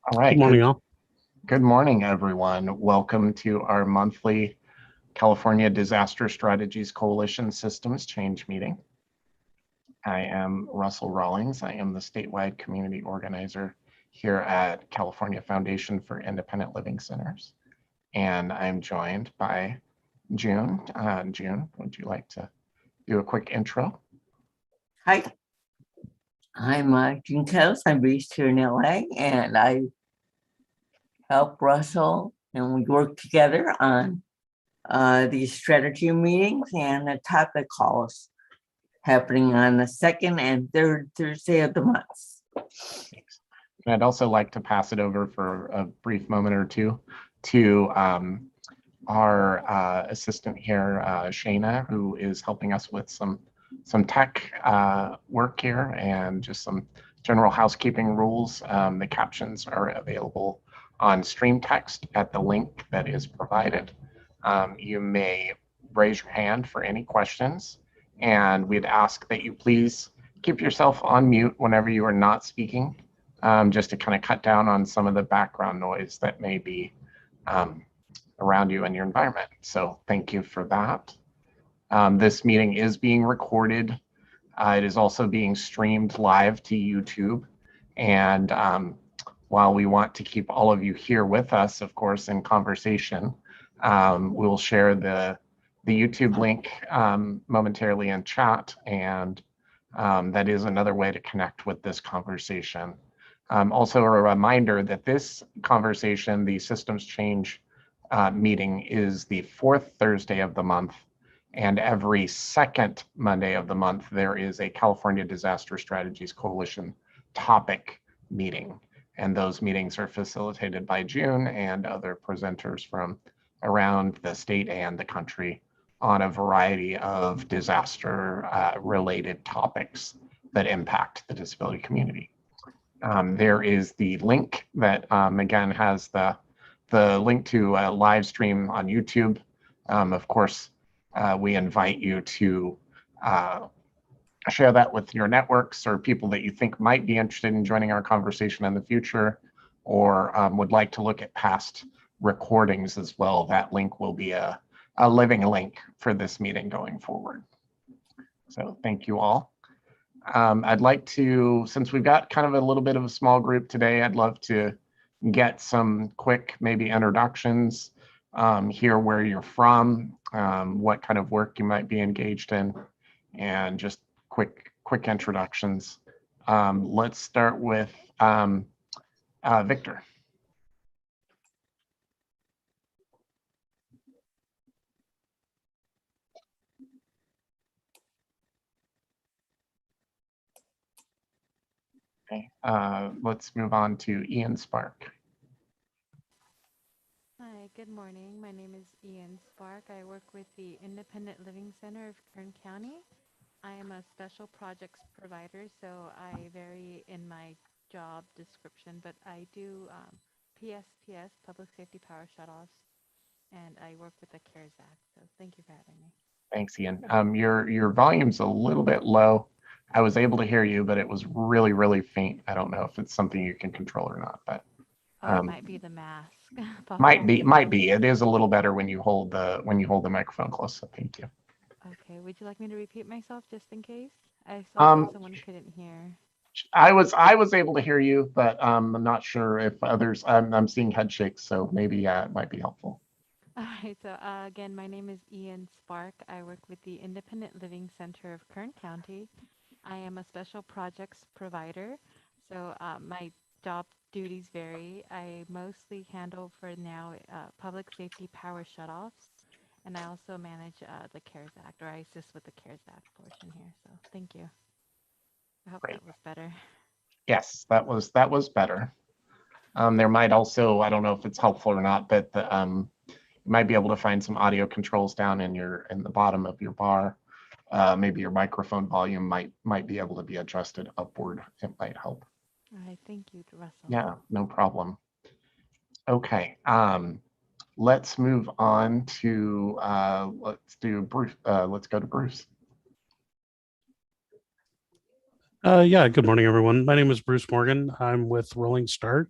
All Good right. morning, all. Good morning, everyone. Welcome to our monthly California Disaster Strategies Coalition Systems Change meeting. I am Russell Rawlings. I am the statewide community organizer here at California Foundation for Independent Living Centers. And I'm joined by June. June, would you like to do a quick intro? Hi, I'm June Coase. I'm based here in LA, and I help Russell, and we work together on these strategy meetings and the topic calls happening on the second and third Thursday of the month. Thanks. And I'd also like to pass it over for a brief moment or two to our assistant here, Shayna, who is helping us with some tech work here and just some general housekeeping rules. The captions are available on stream text at the link that is provided. You may raise your hand for any questions, and we'd ask that you please keep yourself on mute whenever you are not speaking, just to kind of cut down on some of the background noise that may be around you and your environment. So thank you for that. This meeting is being recorded. It is also being streamed live to YouTube. And while we want to keep all of you here with us, of course, in conversation, we'll share the YouTube link momentarily in chat. And that is another way to connect with this conversation. Also a reminder that this conversation, the systems change meeting, is the fourth Thursday of the month, and every second Monday of the month there is a California Disaster Strategies Coalition topic meeting, and those meetings are facilitated by June and other presenters from around the state and the country on a variety of disaster related topics that impact the disability community. There is the link that again has the link to a live stream on YouTube. Of course, we invite you to share that with your networks or people that you think might be interested in joining our conversation in the future, or would like to look at past recordings as well. That link will be a living link for this meeting going forward. So thank you all. I'd like to, since we've got kind of a little bit of a small group today, I'd love to get some quick maybe introductions, hear where you're from, what kind of work you might be engaged in, and just quick introductions. Let's start with Victor. Okay, let's move on to Ian Spark. Hi, good morning. My name is Ian Spark. I work with the Independent Living Center of Kern County. I am a special projects provider, so I vary in my job description, but I do PSPS, Public Safety Power Shutoffs, and I work with the CARES Act. So thank you for having me. Thanks, Ian. Your volume's a little bit low. I was able to hear you, but it was really faint. I don't know if it's something you can control or not, but it might be the mask. might be. It is a little better when you hold the microphone close. So thank you. Okay. Would you like me to repeat myself just in case? I saw someone couldn't hear. I was able to hear you, but I'm not sure if others. I'm seeing head shakes, so maybe it might be helpful. All right. So again, my name is Ian Spark. I work with the Independent Living Center of Kern County. I am a special projects provider. So my job duties vary. I mostly handle for now public safety power shutoffs, and I also manage the CARES Act, or I assist with the CARES Act portion here. So thank you. I hope Great. that was better. Yes, that was better. There might also, I don't know if it's helpful or not, but you might be able to find some audio controls down in the bottom of your bar. Maybe your microphone volume might be able to be adjusted upward. It might help. All right. Thank you, Russell. Yeah, no problem. Okay. Let's move on to let's do Bruce. Let's go to Bruce. Yeah, good morning, everyone. My name is Bruce Morgan. I'm with Rolling Start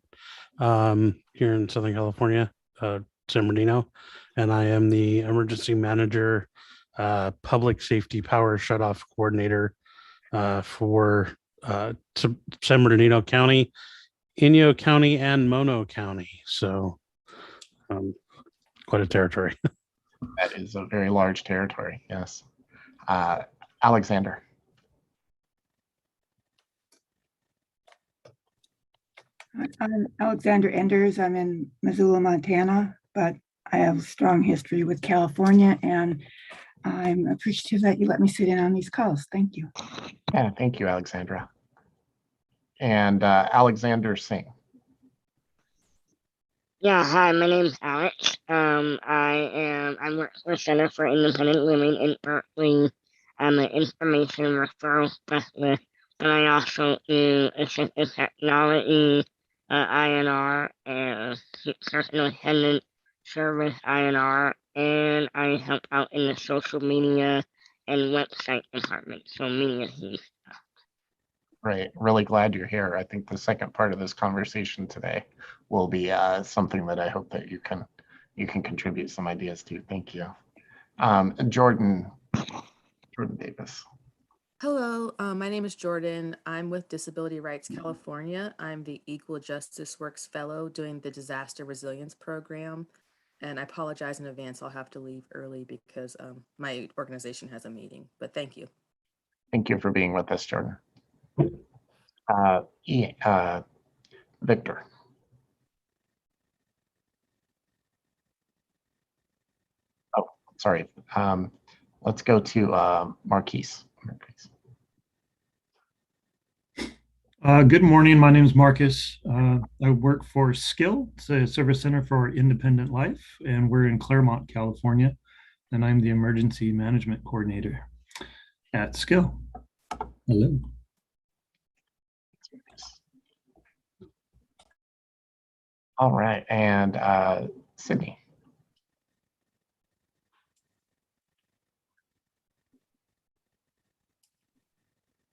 here in Southern California, San Bernardino, and I am the emergency manager, public safety power shutoff coordinator for San Bernardino County, Inyo County, and Mono County. So quite a territory. That is a very large territory, yes. Alexander. I'm Alexander Enders. I'm in Missoula, Montana, but I have a strong history with California, and I'm appreciative that you let me sit in on these calls. Thank you. Yeah, thank you, Alexandra. And Alexander Singh. Yeah, hi, my name's Alex. I work for Center for Independent Living in Berkeley. I'm an information referral specialist, and I also do assistive technology, INR, and personal attendant service, INR, and I help out in the social media and website department, so media team. Great. Really glad you're here. I think the second part of this conversation today will be something that I hope that you can contribute some ideas to. Thank you. Jordan Davis. Hello, my name is Jordan. I'm with Disability Rights California. I'm the Equal Justice Works Fellow doing the Disaster Resilience Program. And I apologize in advance, I'll have to leave early because my organization has a meeting, but thank you. Thank you for being with us, Jordan. Victor. Oh, sorry. Let's go to Marquise. Good morning. My name is Marcus. I work for Skill. It's a service center for independent life, and we're in Claremont, California. And I'm the emergency management coordinator at Skill. Hello. All right, and Sydney.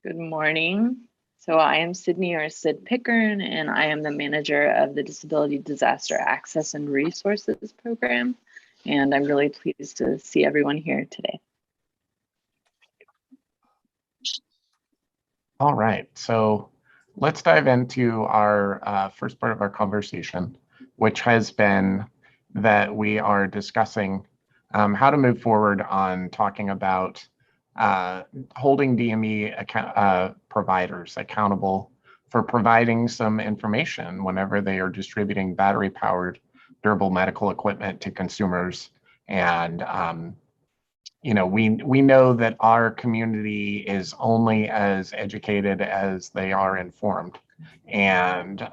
Good morning. So I am Sydney, or Sid Pickern, and I am the manager of the Disability Disaster Access and Resources Program. And I'm really pleased to see everyone here today. All right, so let's dive into our first part of our conversation, which has been that we are discussing how to move forward on talking about holding DME providers accountable for providing some information whenever they are distributing battery-powered durable medical equipment to consumers. And you know, we know that our community is only as educated as they are informed. And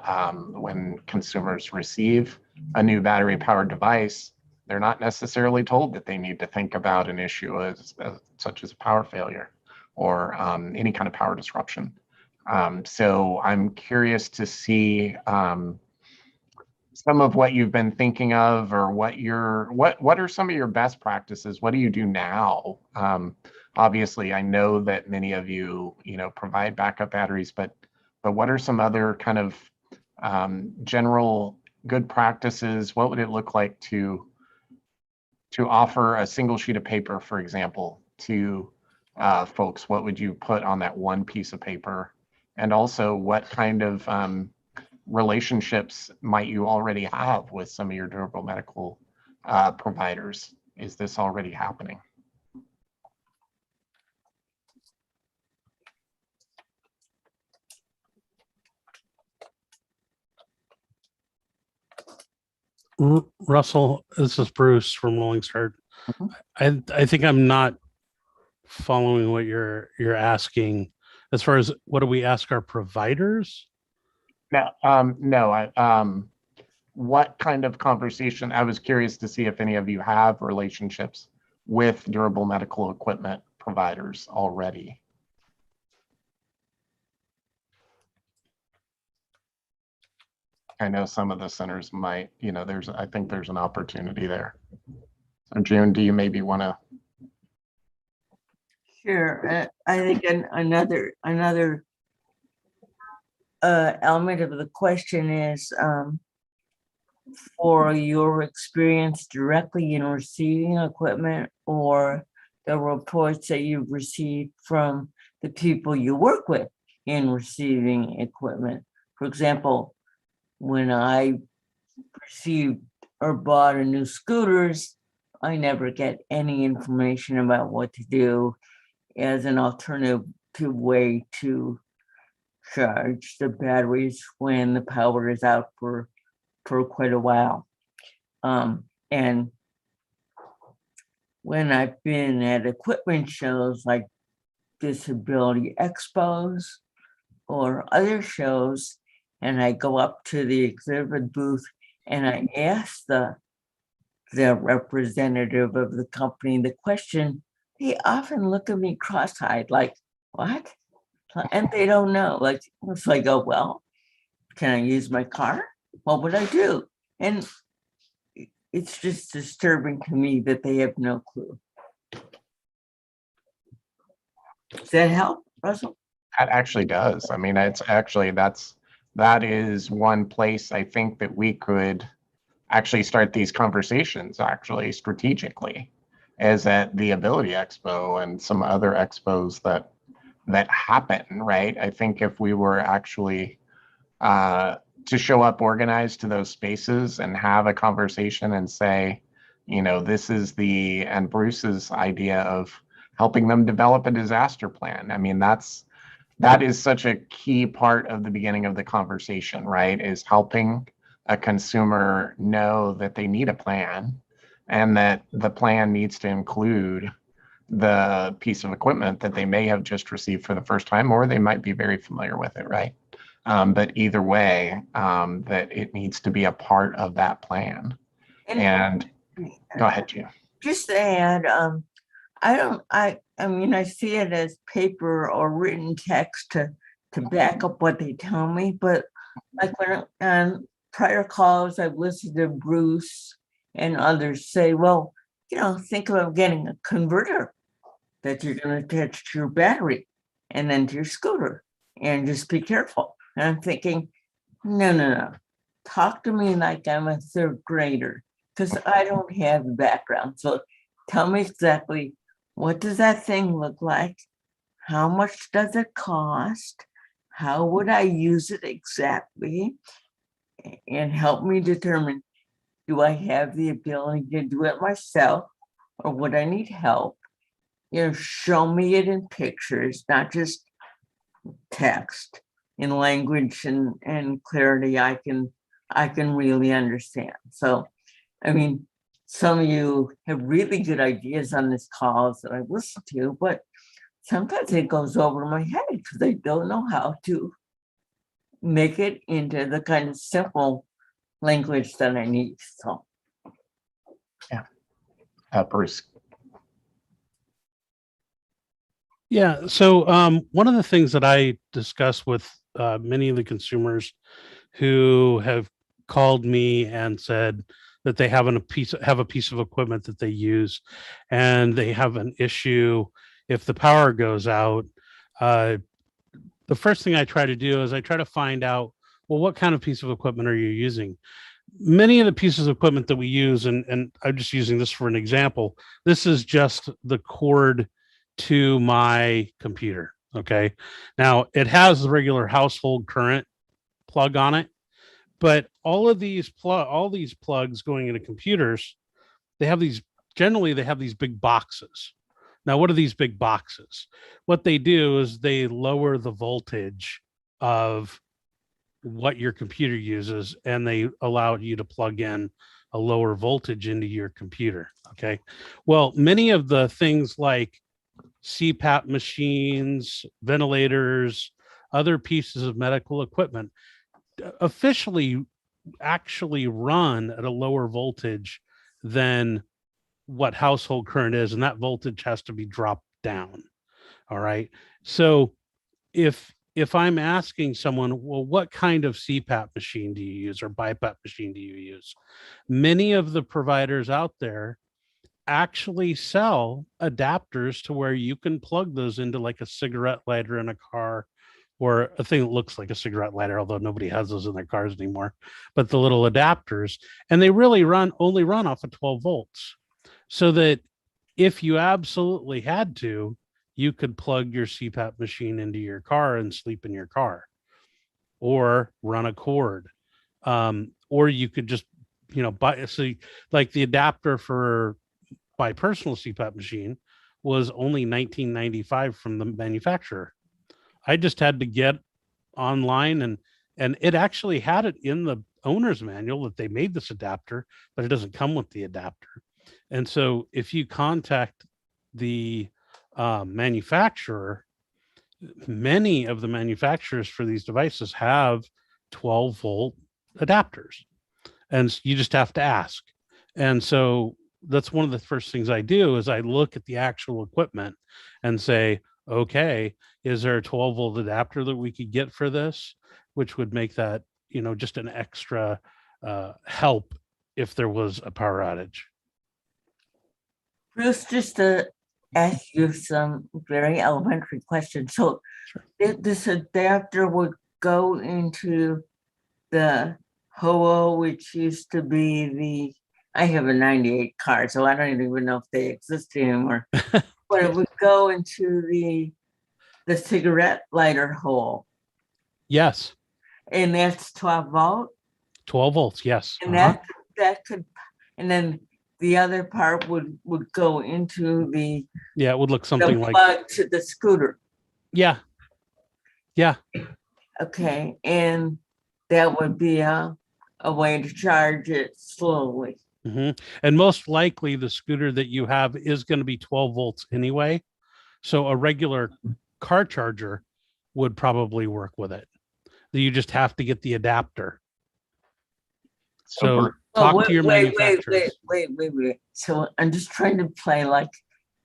when consumers receive a new battery-powered device, they're not necessarily told that they need to think about an issue such as a power failure or any kind of power disruption. So I'm curious to see some of what you've been thinking of, or what are some of your best practices? What do you do now? Obviously, I know that many of you provide backup batteries, but what are some other kind of general good practices? What would it look like to offer a single sheet of paper, for example, to folks? What would you put on that one piece of paper? And also, what kind of relationships might you already have with some of your durable medical providers? Is this already happening? Russell, this is Bruce from Rolling Start. I think I'm not following what you're asking as far as what do we ask our providers? No, what kind of conversation? I was curious to see if any of you have relationships with durable medical equipment providers already. I know some of the centers might, I think there's an opportunity there. So June, do you maybe want to? Sure. I think another element of the question is for your experience directly in receiving equipment or the reports that you've received from the people you work with in receiving equipment. For example, when I received or bought a new scooters, I never get any information about what to do as an alternative way to charge the batteries when the power is out for quite a while. And when I've been at equipment shows like Disability Expos or other shows, and I go up to the exhibit booth and I ask the representative of the company the question, they often look at me cross-eyed like, what? And they don't know. Like, so I go, well, can I use my car? What would I do? And it's just disturbing to me that they have no clue. Does that help, Russell? That actually does. I mean, it's actually, that is one place I think that we could actually start these conversations actually strategically, as at the Ability Expo and some other expos that happen, right? I think if we were actually to show up organized to those spaces and have a conversation and say, you know, this is and Bruce's idea of helping them develop a disaster plan. I mean, that is such a key part of the beginning of the conversation, right? Is helping a consumer know that they need a plan and that the plan needs to include the piece of equipment that they may have just received for the first time, or they might be very familiar with it, right? But either way, that it needs to be a part of that plan. And go ahead, Gina. Just to add, I mean, I see it as paper or written text to back up what they tell me, but like when prior calls, I've listened to Bruce and others say, well, you know, think about getting a converter that you're going to attach to your battery and then to your scooter, and just be careful. And I'm thinking, no. Talk to me like I'm a third grader, because I don't have the background. So tell me exactly, what does that thing look like? How much does it cost? How would I use it exactly? And help me determine, do I have the ability to do it myself or would I need help? You know, show me it in pictures, not just text, in language and clarity I can really understand. So, I mean, some of you have really good ideas on this calls that I've listened to, but sometimes it goes over my head because I don't know how to make it into the kind of simple language that I need. So, yeah, Bruce. Yeah. So one of the things that I discuss with many of the consumers who have called me and said that they have a piece of equipment that they use, and they have an issue if the power goes out. The first thing I try to do is I try to find out, well, what kind of piece of equipment are you using? Many of the pieces of equipment that we use, and I'm just using this for an example, this is just the cord to my computer. Okay. Now it has the regular household current plug on it, but all these plugs going into computers, generally they have these big boxes. Now, what are these big boxes? What they do is they lower the voltage of what your computer uses, and they allow you to plug in a lower voltage into your computer. Okay. Well, many of the things like CPAP machines, ventilators, other pieces of medical equipment officially actually run at a lower voltage than what household current is, and that voltage has to be dropped down. All right. So if I'm asking someone, well, what kind of CPAP machine do you use or BiPAP machine do you use? Many of the providers out there actually sell adapters to where you can plug those into like a cigarette lighter in a car or a thing that looks like a cigarette lighter, although nobody has those in their cars anymore, but the little adapters, and they really only run off of 12 volts. So that if you absolutely had to, you could plug your CPAP machine into your car and sleep in your car, or run a cord. Or you could just, buy, so like the adapter for my personal CPAP machine was only $19.95 from the manufacturer. I just had to get online, and it actually had it in the owner's manual that they made this adapter, but it doesn't come with the adapter. And so if you contact the manufacturer, many of the manufacturers for these devices have 12-volt adapters, and you just have to ask. And so that's one of the first things I do is I look at the actual equipment and say, okay, is there a 12-volt adapter that we could get for this, which would make that, just an extra help if there was a power outage. Bruce, just to ask you some very elementary questions. So this adapter would go into the HOO, which used to be I have a 98 car, so I don't even know if they exist anymore. But it would go into the cigarette lighter hole. Yes. And that's 12 volt? 12 volts, yes. And that could, and then the other part would go into it would look something like plug to the scooter. Yeah. Okay, and that would be a way to charge it slowly. Mm-hmm. And most likely the scooter that you have is going to be 12 volts anyway. So a regular car charger would probably work with it. You just have to get the adapter. So talk to your manufacturers. Wait. So I'm just trying to play like,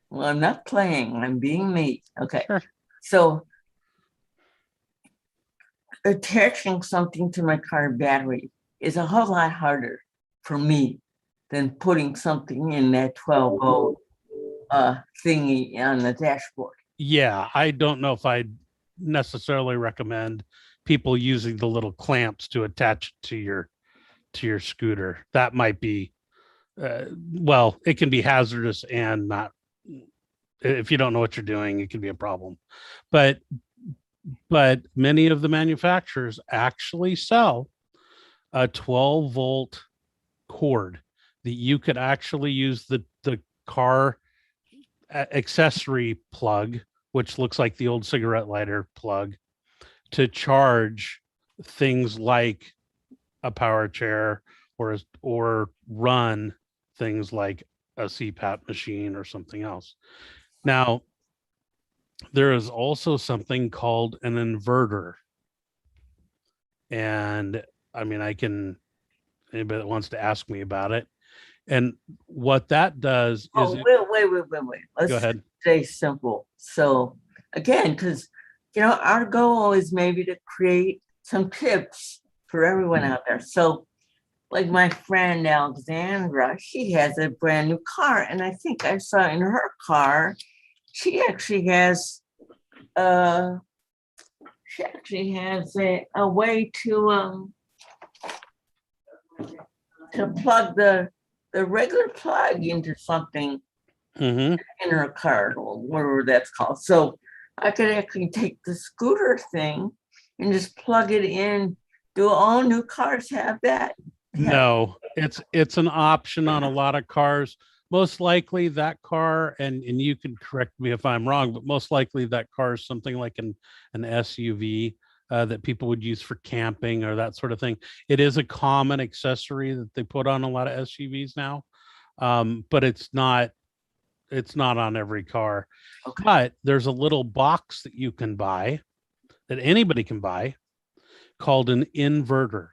well, I'm not playing, I'm being me. Okay. Sure. So attaching something to my car battery is a whole lot harder for me than putting something in that 12 volt thingy on the dashboard. Yeah, I don't know if I'd necessarily recommend people using the little clamps to attach to your scooter. That might be it can be hazardous and not, if you don't know what you're doing, it can be a problem. But many of the manufacturers actually sell a 12 volt cord that you could actually use the car accessory plug, which looks like the old cigarette lighter plug, to charge things like a power chair or run things like a CPAP machine or something else. Now, there is also something called an inverter. And I mean, anybody that wants to ask me about it. And what that does is wait. Let's go ahead. Stay simple. So again, because our goal is maybe to create some tips for everyone out there. So like my friend Alexandra, she has a brand new car, and I think I saw in her car, she actually has a way to plug the regular plug into something in her car, or whatever that's called. So I could actually take the scooter thing and just plug it in. Do all new cars have that? No, it's an option on a lot of cars. Most likely that car, and you can correct me if I'm wrong, but most likely that car is something like an SUV that people would use for camping or that sort of thing. It is a common accessory that they put on a lot of SUVs now, but it's not on every car. Okay. But there's a little box that you can buy, that anybody can buy, called an inverter,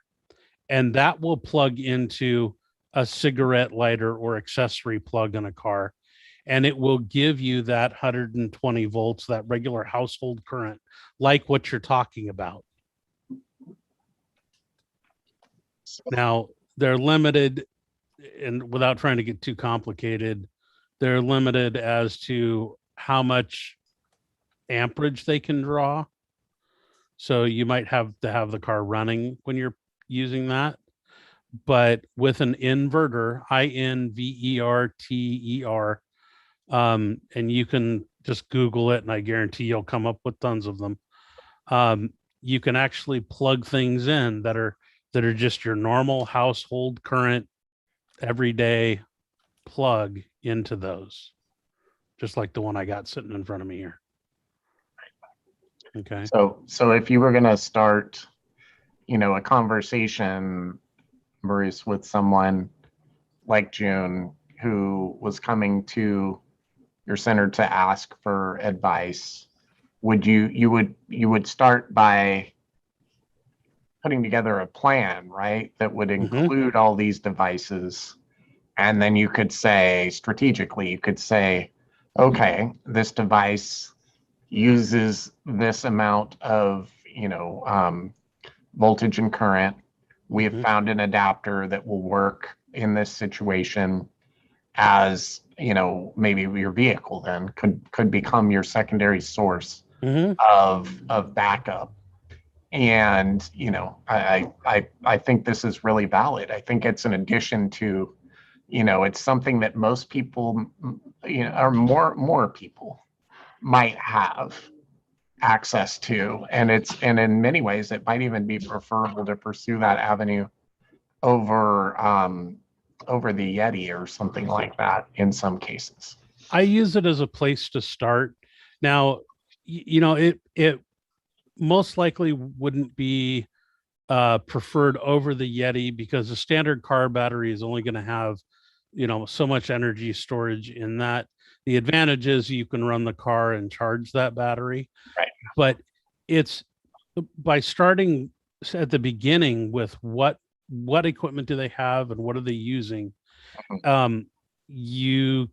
and that will plug into a cigarette lighter or accessory plug in a car, and it will give you that 120 volts, that regular household current, like what you're talking about. Now, they're limited, and without trying to get too complicated, they're limited as to how much amperage they can draw. So you might have to have the car running when you're using that. But with an inverter, Inverter, and you can just Google it, and I guarantee you'll come up with tons of them. You can actually plug things in that are just your normal household current everyday plug into those, just like the one I got sitting in front of me here. Okay. So if you were going to start, a conversation, Bruce, with someone like June who was coming to your center to ask for advice, you would start by putting together a plan, right? That would include all these devices. And then you could say, strategically, you could say, okay, this device uses this amount of, voltage and current. We have found an adapter that will work in this situation, as, maybe your vehicle then could become your secondary source of backup. And, I think this is really valid. I think it's an addition to, it's something that most people, or more people might have access to. And in many ways, it might even be preferable to pursue that avenue over the Yeti or something like that in some cases. I use it as a place to start. Now, it most likely wouldn't be preferred over the Yeti, because the standard car battery is only going to have, so much energy storage in that. The advantage is you can run the car and charge that battery. Right. But it's by starting at the beginning with what equipment do they have and what are they using, you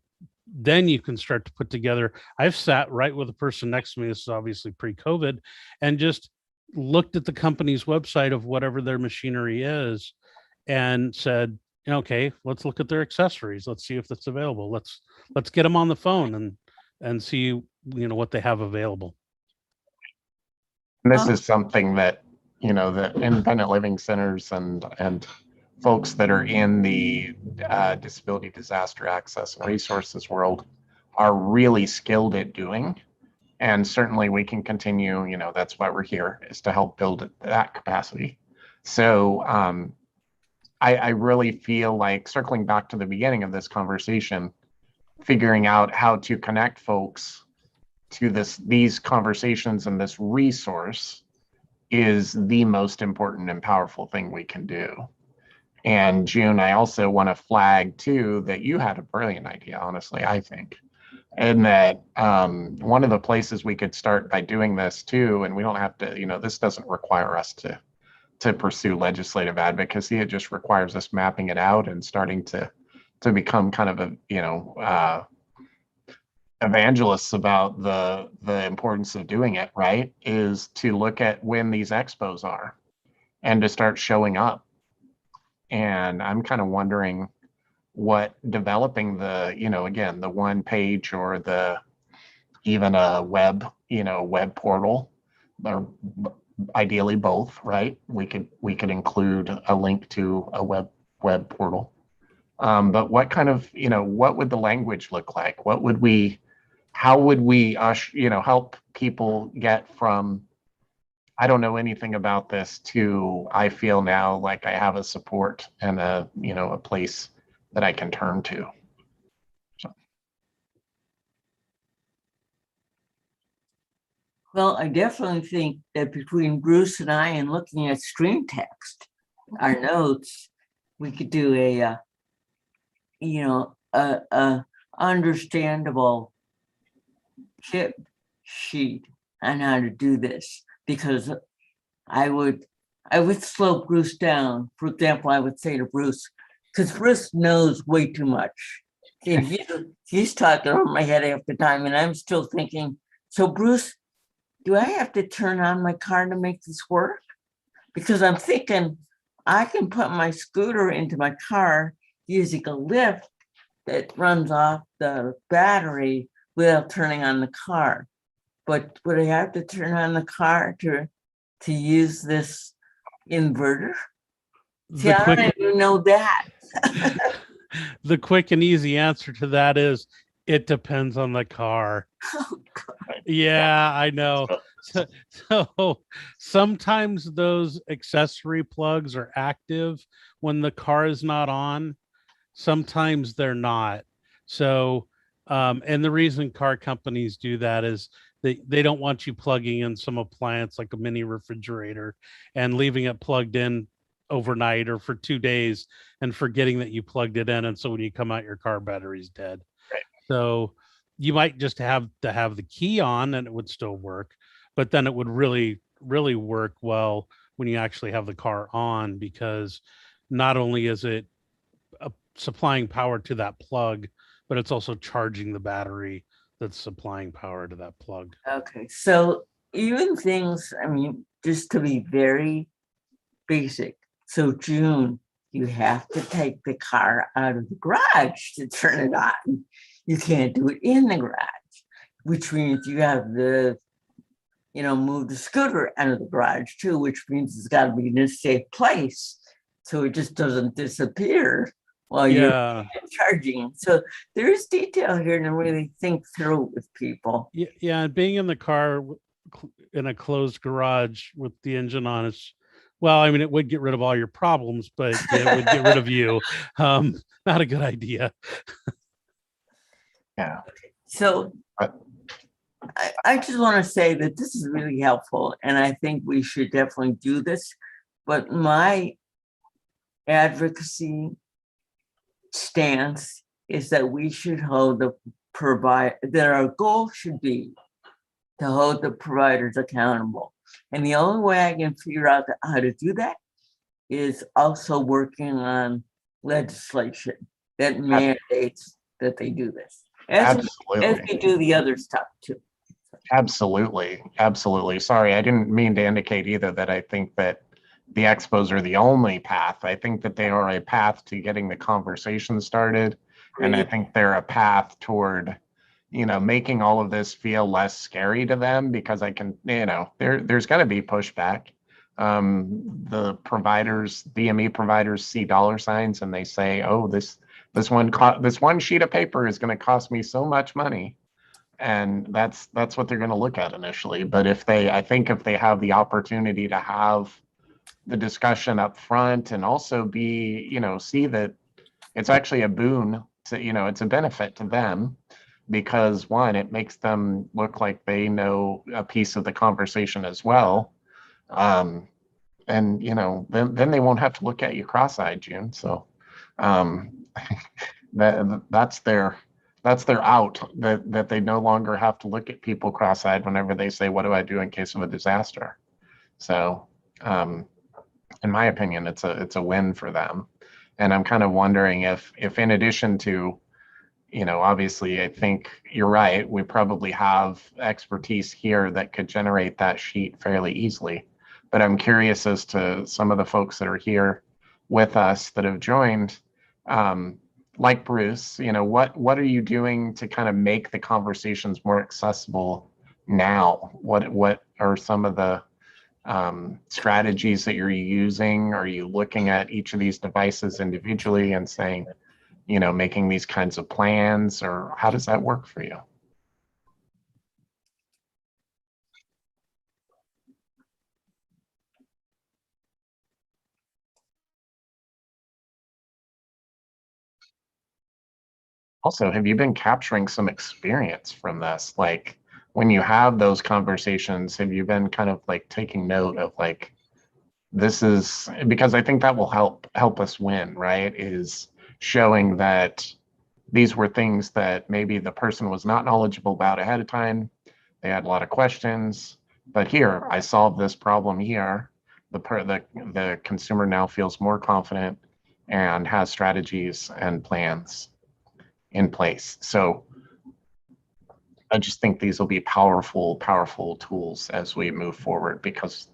can start to put together. I've sat right with the person next to me, this is obviously pre-COVID, and just looked at the company's website of whatever their machinery is and said, okay, let's look at their accessories. Let's see if that's available. Let's get them on the phone and see, what they have available. And this is something that, the independent living centers and folks that are in the disability disaster access and resources world are really skilled at doing. And certainly we can continue, that's why we're here, is to help build that capacity. So I really feel like, circling back to the beginning of this conversation, figuring out how to connect folks to these conversations and this resource is the most important and powerful thing we can do. And June, I also want to flag too that you had a brilliant idea, honestly, I think. And that one of the places we could start by doing this too, and we don't have to, this doesn't require us to pursue legislative advocacy. It just requires us mapping it out and starting to become kind of a, evangelists about the importance of doing it, right? Is to look at when these expos are and to start showing up. And I'm kind of wondering what developing the, again, the one page or even a web portal, or ideally both, right? We could include a link to a web portal. But what kind of, what would the language look like? How would we help people get from, I don't know anything about this, to I feel now like I have a support and a place that I can turn to. So. Well, I definitely think that between Bruce and I and looking at screen text, our notes, we could do a understandable tip sheet on how to do this, because I would slow Bruce down. For example, I would say to Bruce, because Bruce knows way too much. And he's talking over my head half the time, and I'm still thinking, so Bruce, do I have to turn on my car to make this work? Because I'm thinking I can put my scooter into my car using a lift that runs off the battery without turning on the car. But would I have to turn on the car to to use this inverter? See, The I quick, don't even know that. the quick and easy answer to that is it depends on the car. Yeah, I know. So sometimes those accessory plugs are active when the car is not on. Sometimes they're not. So, and the reason car companies do that is they don't want you plugging in some appliance like a mini refrigerator and leaving it plugged in overnight or for 2 days and forgetting that you plugged it in. And so when you come out, your car battery's dead. Right. So you might just have to have the key on and it would still work, but then it would really, really work well when you actually have the car on, because not only is it supplying power to that plug, but it's also charging the battery that's supplying power to that plug. Okay, so even things, I mean, just to be very basic. So June, you have to take the car out of the garage to turn it on. You can't do it in the garage, which means you have to, move the scooter out of the garage too, which means it's got to be in a safe place so it just doesn't disappear while you're Yeah. charging. So there's detail here to really think through with people. Yeah. And being in the car in a closed garage with the engine on is, well, I mean, it would get rid of all your problems, but it would get rid of you. Not a good idea. Yeah. So I just want to say that this is really helpful, and I think we should definitely do this. But my advocacy stance is that we should hold that our goal should be to hold the providers accountable. And the only way I can figure out how to do that is also working on legislation that mandates that they do this. As we do the other stuff too. Absolutely. Absolutely. Sorry, I didn't mean to indicate either that I think that the expos are the only path. I think that they are a path to getting the conversation started. And I think they're a path toward, making all of this feel less scary to them, because I can, there's going to be pushback. The providers, DME providers see dollar signs and they say, oh, this one sheet of paper is going to cost me so much money. And that's what they're going to look at initially. But I think if they have the opportunity to have the discussion up front and also see that it's actually a boon to, it's a benefit to them, because one, it makes them look like they know a piece of the conversation as well. And, then they won't have to look at you cross-eyed, June. So that's their out, that they no longer have to look at people cross-eyed whenever they say, what do I do in case of a disaster? So in my opinion, it's a win for them. And I'm kind of wondering if in addition to, obviously, I think you're right, we probably have expertise here that could generate that sheet fairly easily. But I'm curious as to some of the folks that are here with us that have joined, like Bruce, what are you doing to kind of make the conversations more accessible now? What are some of the strategies that you're using? Are you looking at each of these devices individually and saying, making these kinds of plans, or how does that work for you? Also, have you been capturing some experience from this? Like, when you have those conversations, have you been kind of like taking note of like, this is, because I think that will help us win, right? Is showing that these were things that maybe the person was not knowledgeable about ahead of time. They had a lot of questions, but here I solved this problem here. The consumer now feels more confident and has strategies and plans in place. So I just think these will be powerful tools as we move forward, because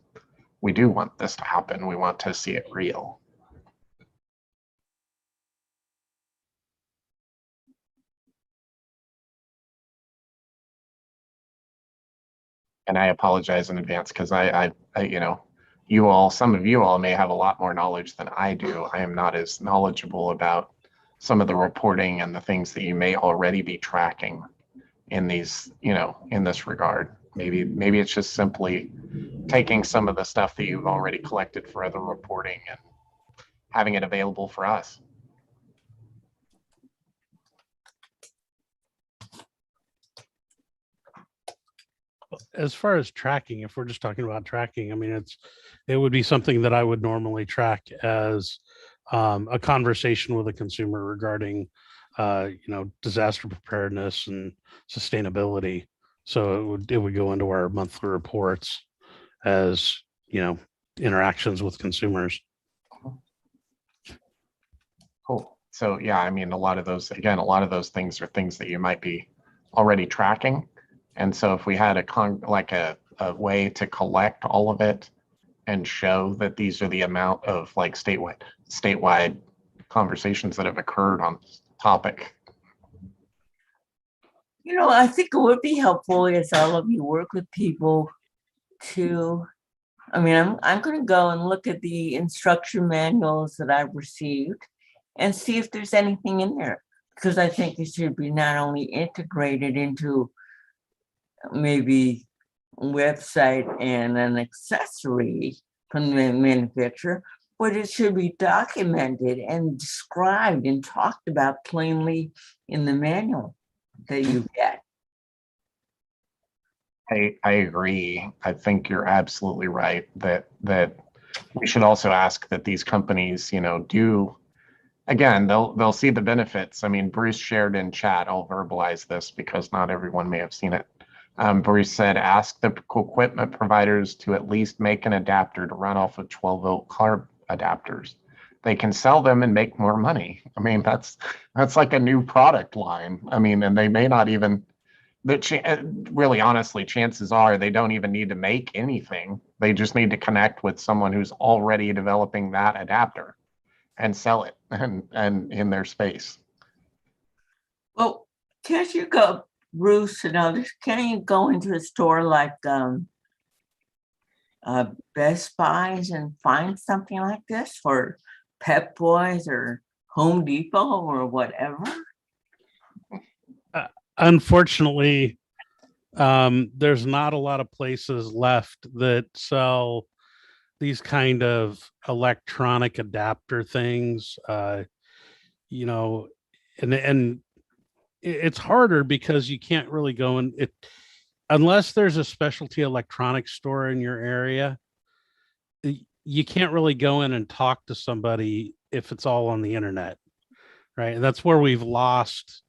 we do want this to happen. We want to see it real. And I apologize in advance because you know, some of you all may have a lot more knowledge than I do. I am not as knowledgeable about some of the reporting and the things that you may already be tracking in these, you know, in this regard. Maybe it's just simply taking some of the stuff that you've already collected for other reporting and having it available for us. As far as tracking, if we're just talking about tracking, I mean, it would be something that I would normally track as a conversation with a consumer regarding, you know, disaster preparedness and sustainability. So it would go into our monthly reports as, you know, interactions with consumers. Cool. So yeah, I mean, a lot of those things are things that you might be already tracking. And so if we had a way to collect all of it and show that these are the amount of like statewide conversations that have occurred on this topic. You know, I think it would be helpful as all of you work with people to, I mean, I'm going to go and look at the instruction manuals that I've received and see if there's anything in there, because I think it should be not only integrated into maybe a website and an accessory from the manufacturer, but it should be documented and described and talked about plainly in the manual that you get. I agree. I think you're absolutely right that we should also ask that these companies, you know, do, again, they'll see the benefits. I mean, Bruce shared in chat, I'll verbalize this because not everyone may have seen it. Bruce said, ask the equipment providers to at least make an adapter to run off of 12-volt car adapters. They can sell them and make more money. I mean, that's like a new product line. I mean, and they may not even, really honestly, chances are they don't even need to make anything. They just need to connect with someone who's already developing that adapter and sell it and in their space. Well, can't you go, Bruce and others, can you go into a store like Best Buys and find something like this for Pep Boys or Home Depot or whatever? Unfortunately, there's not a lot of places left that sell these kind of electronic adapter things, you know, and it's harder because you can't really go in it unless there's a specialty electronics store in your area. You can't really go in and talk to somebody if it's all on the internet, right? And that's where we've lost,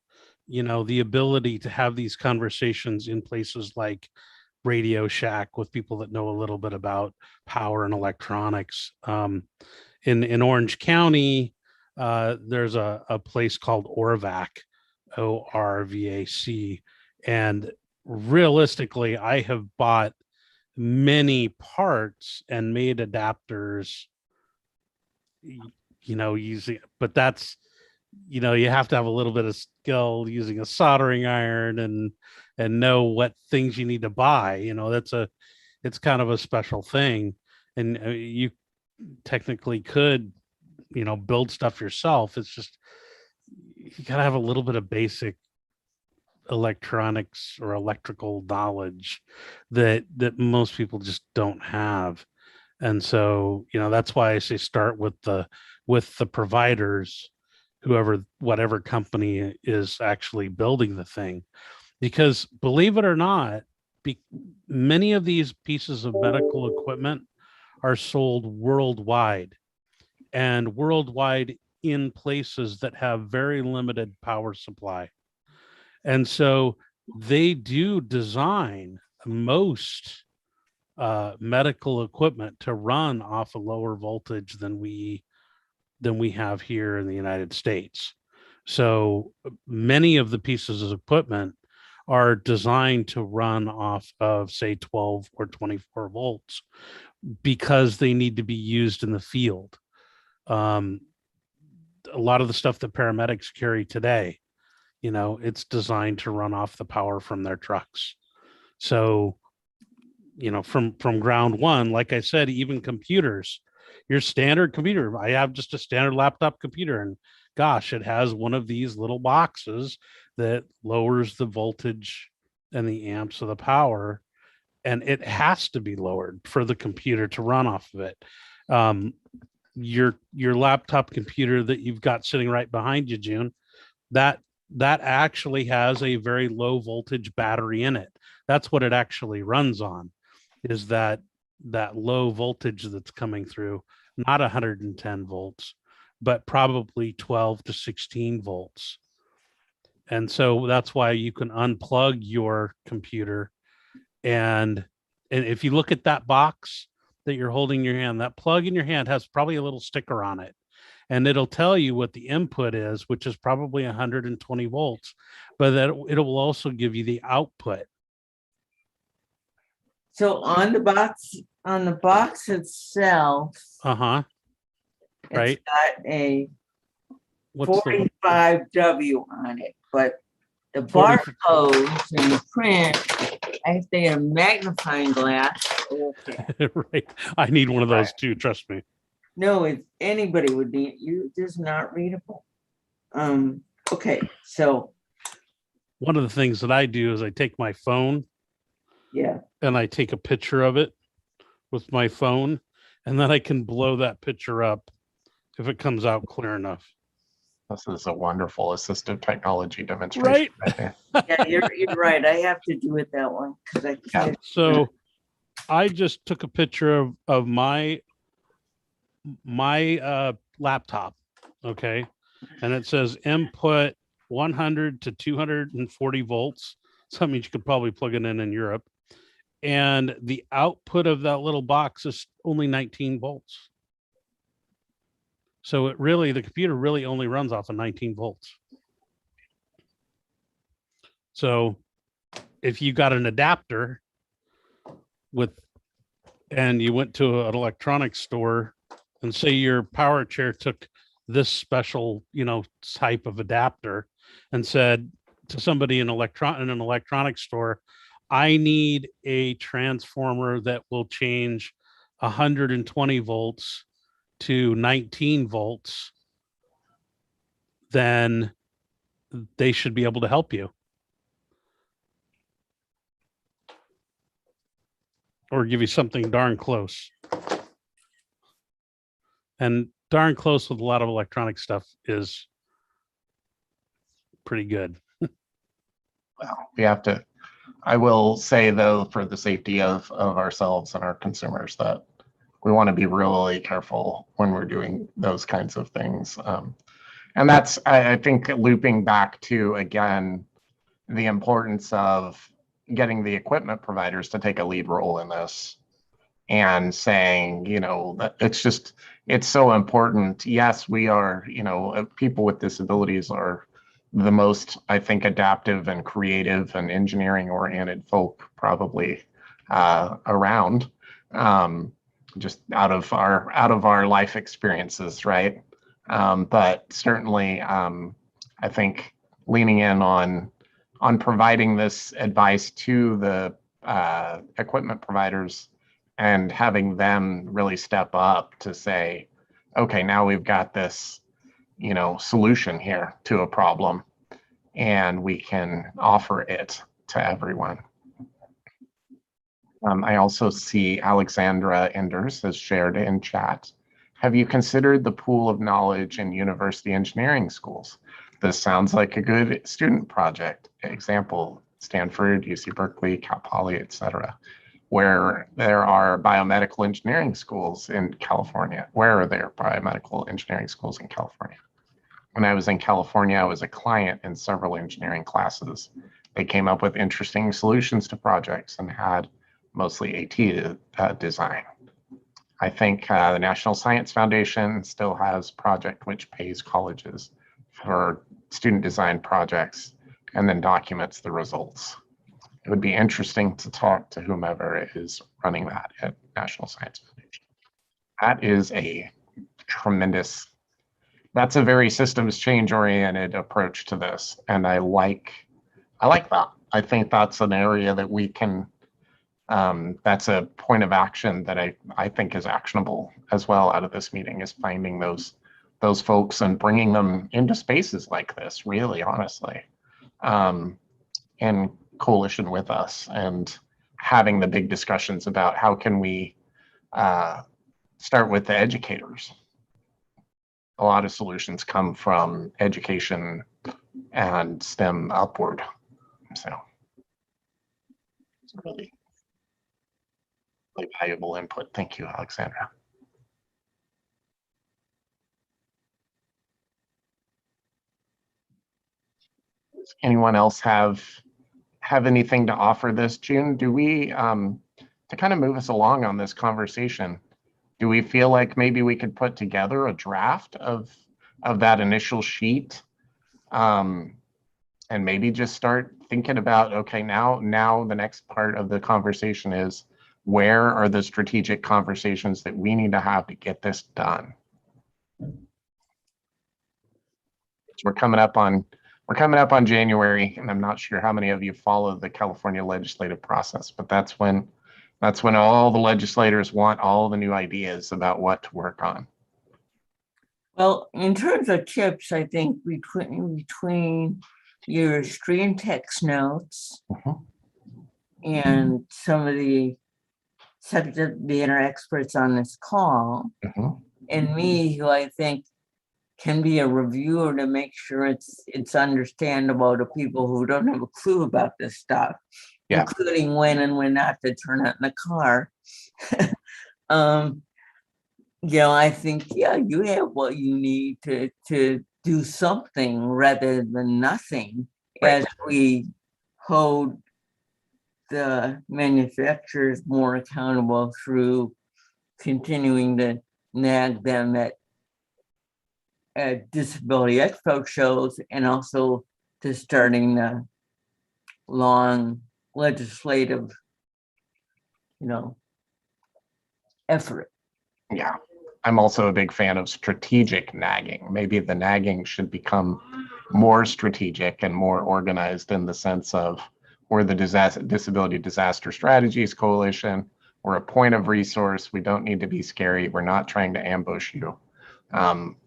you know, the ability to have these conversations in places like Radio Shack with people that know a little bit about power and electronics. In Orange County, there's a place called Orvac, ORVAC, and realistically, I have bought many parts and made adapters, you know, using, but that's, you know, you have to have a little bit of skill using a soldering iron and know what things you need to buy. You know, it's kind of a special thing, and you technically could, you know, build stuff yourself. It's just you gotta have a little bit of basic electronics or electrical knowledge that most people just don't have. And so, you know, that's why I say start with the providers, whatever company is actually building the thing, because believe it or not, many of these pieces of medical equipment are sold worldwide, and worldwide in places that have very limited power supply. And so they do design most medical equipment to run off a lower voltage than we have here in the United States. So many of the pieces of equipment are designed to run off of, say, 12 or 24 volts because they need to be used in the field. A lot of the stuff that paramedics carry today, you know, it's designed to run off the power from their trucks. So from ground one. Like I said, even computers, your standard computer, I have just a standard laptop computer, and gosh, it has one of these little boxes that lowers the voltage and the amps of the power, and it has to be lowered for the computer to run off of it. Your laptop computer that you've got sitting right behind you, June, that actually has a very low voltage battery in it. That's what it actually runs on, is that low voltage that's coming through, not 110 volts, but probably 12 to 16 volts. And so that's why you can unplug your computer. And if you look at that box that you're holding in your hand, that plug in your hand has probably a little sticker on it. And it'll tell you what the input is, which is probably 120 volts, but that it will also give you the output. So on the box itself, Right. it's got a What's 45W on it, but the 40 barcodes in the print, I think a magnifying glass. Okay. Right. I need one of those too, trust me. No, if anybody would need, just not readable. Okay, so One of the things that I do is I take my phone yeah, and I take a picture of it with my phone, and then I can blow that picture up if it comes out clear enough. This is a wonderful assistive technology demonstration. Right. yeah, you're right. I have to do it that way because I can't. So I just took a picture of my laptop, okay, and it says input 100 to 240 volts. So that means you could probably plug it in Europe, and the output of that little box is only 19 volts. So the computer really only runs off of 19 volts. So if you got an adapter and you went to an electronics store, and say your power chair took this special, type of adapter, and said to somebody in an electronics store, I need a transformer that will change 120 volts to 19 volts, then they should be able to help you. Or give you something darn close. And darn close with a lot of electronic stuff is pretty good. Well, we have to, I will say though, for the safety of ourselves and our consumers, that we want to be really careful when we're doing those kinds of things. And that's, I think, looping back to, again, the importance of getting the equipment providers to take a lead role in this and saying, that it's so important. Yes, we are, people with disabilities are the most, I think, adaptive and creative and engineering oriented folk probably around, just out of our life experiences, right? But certainly, I think leaning in on providing this advice to the equipment providers and having them really step up to say, okay, now we've got this, solution here to a problem, and we can offer it to everyone. I also see Alexandra Enders has shared in chat. Have you considered the pool of knowledge in university engineering schools? This sounds like a good student project. Example, Stanford, UC Berkeley, Cal Poly, etc. Where there are biomedical engineering schools in California. Where are there biomedical engineering schools in California? When I was in California, I was a client in several engineering classes. They came up with interesting solutions to projects and had mostly AT design. I think the National Science Foundation still has a project which pays colleges for student design projects and then documents the results. It would be interesting to talk to whomever is running that at National Science Foundation. That is a tremendous, that's a very systems change oriented approach to this. And I like that. I think that's an area that we can That's a point of action that I think is actionable as well out of this meeting, is finding those folks and bringing them into spaces like this, really, honestly, in coalition with us, and having the big discussions about how can we start with the educators. A lot of solutions come from education and STEM upward. So it's really valuable input. Thank you, Alexandra. Does anyone else have anything to offer this, June? Do we, to kind of move us along on this conversation, do we feel like maybe we could put together a draft of that initial sheet, and maybe just start thinking about, okay, now the next part of the conversation is, where are the strategic conversations that we need to have to get this done? We're coming up on January, and I'm not sure how many of you follow the California legislative process, but that's when all the legislators want all the new ideas about what to work on. Well, in terms of tips, I think between your screen text notes and some of the subject matter experts on this call, and me, who I think can be a reviewer to make sure it's understandable to people who don't have a clue about this stuff, including when and when not to turn it in the car. I think, you have what you need to do something rather than nothing, as we hold the manufacturers more accountable through continuing to nag them at Disability Expo shows, and also to starting the long legislative, effort. Yeah, I'm also a big fan of strategic nagging. Maybe the nagging should become more strategic and more organized, in the sense of, we're the Disability Disaster Strategies Coalition. We're a point of resource. We don't need to be scary. We're not trying to ambush you.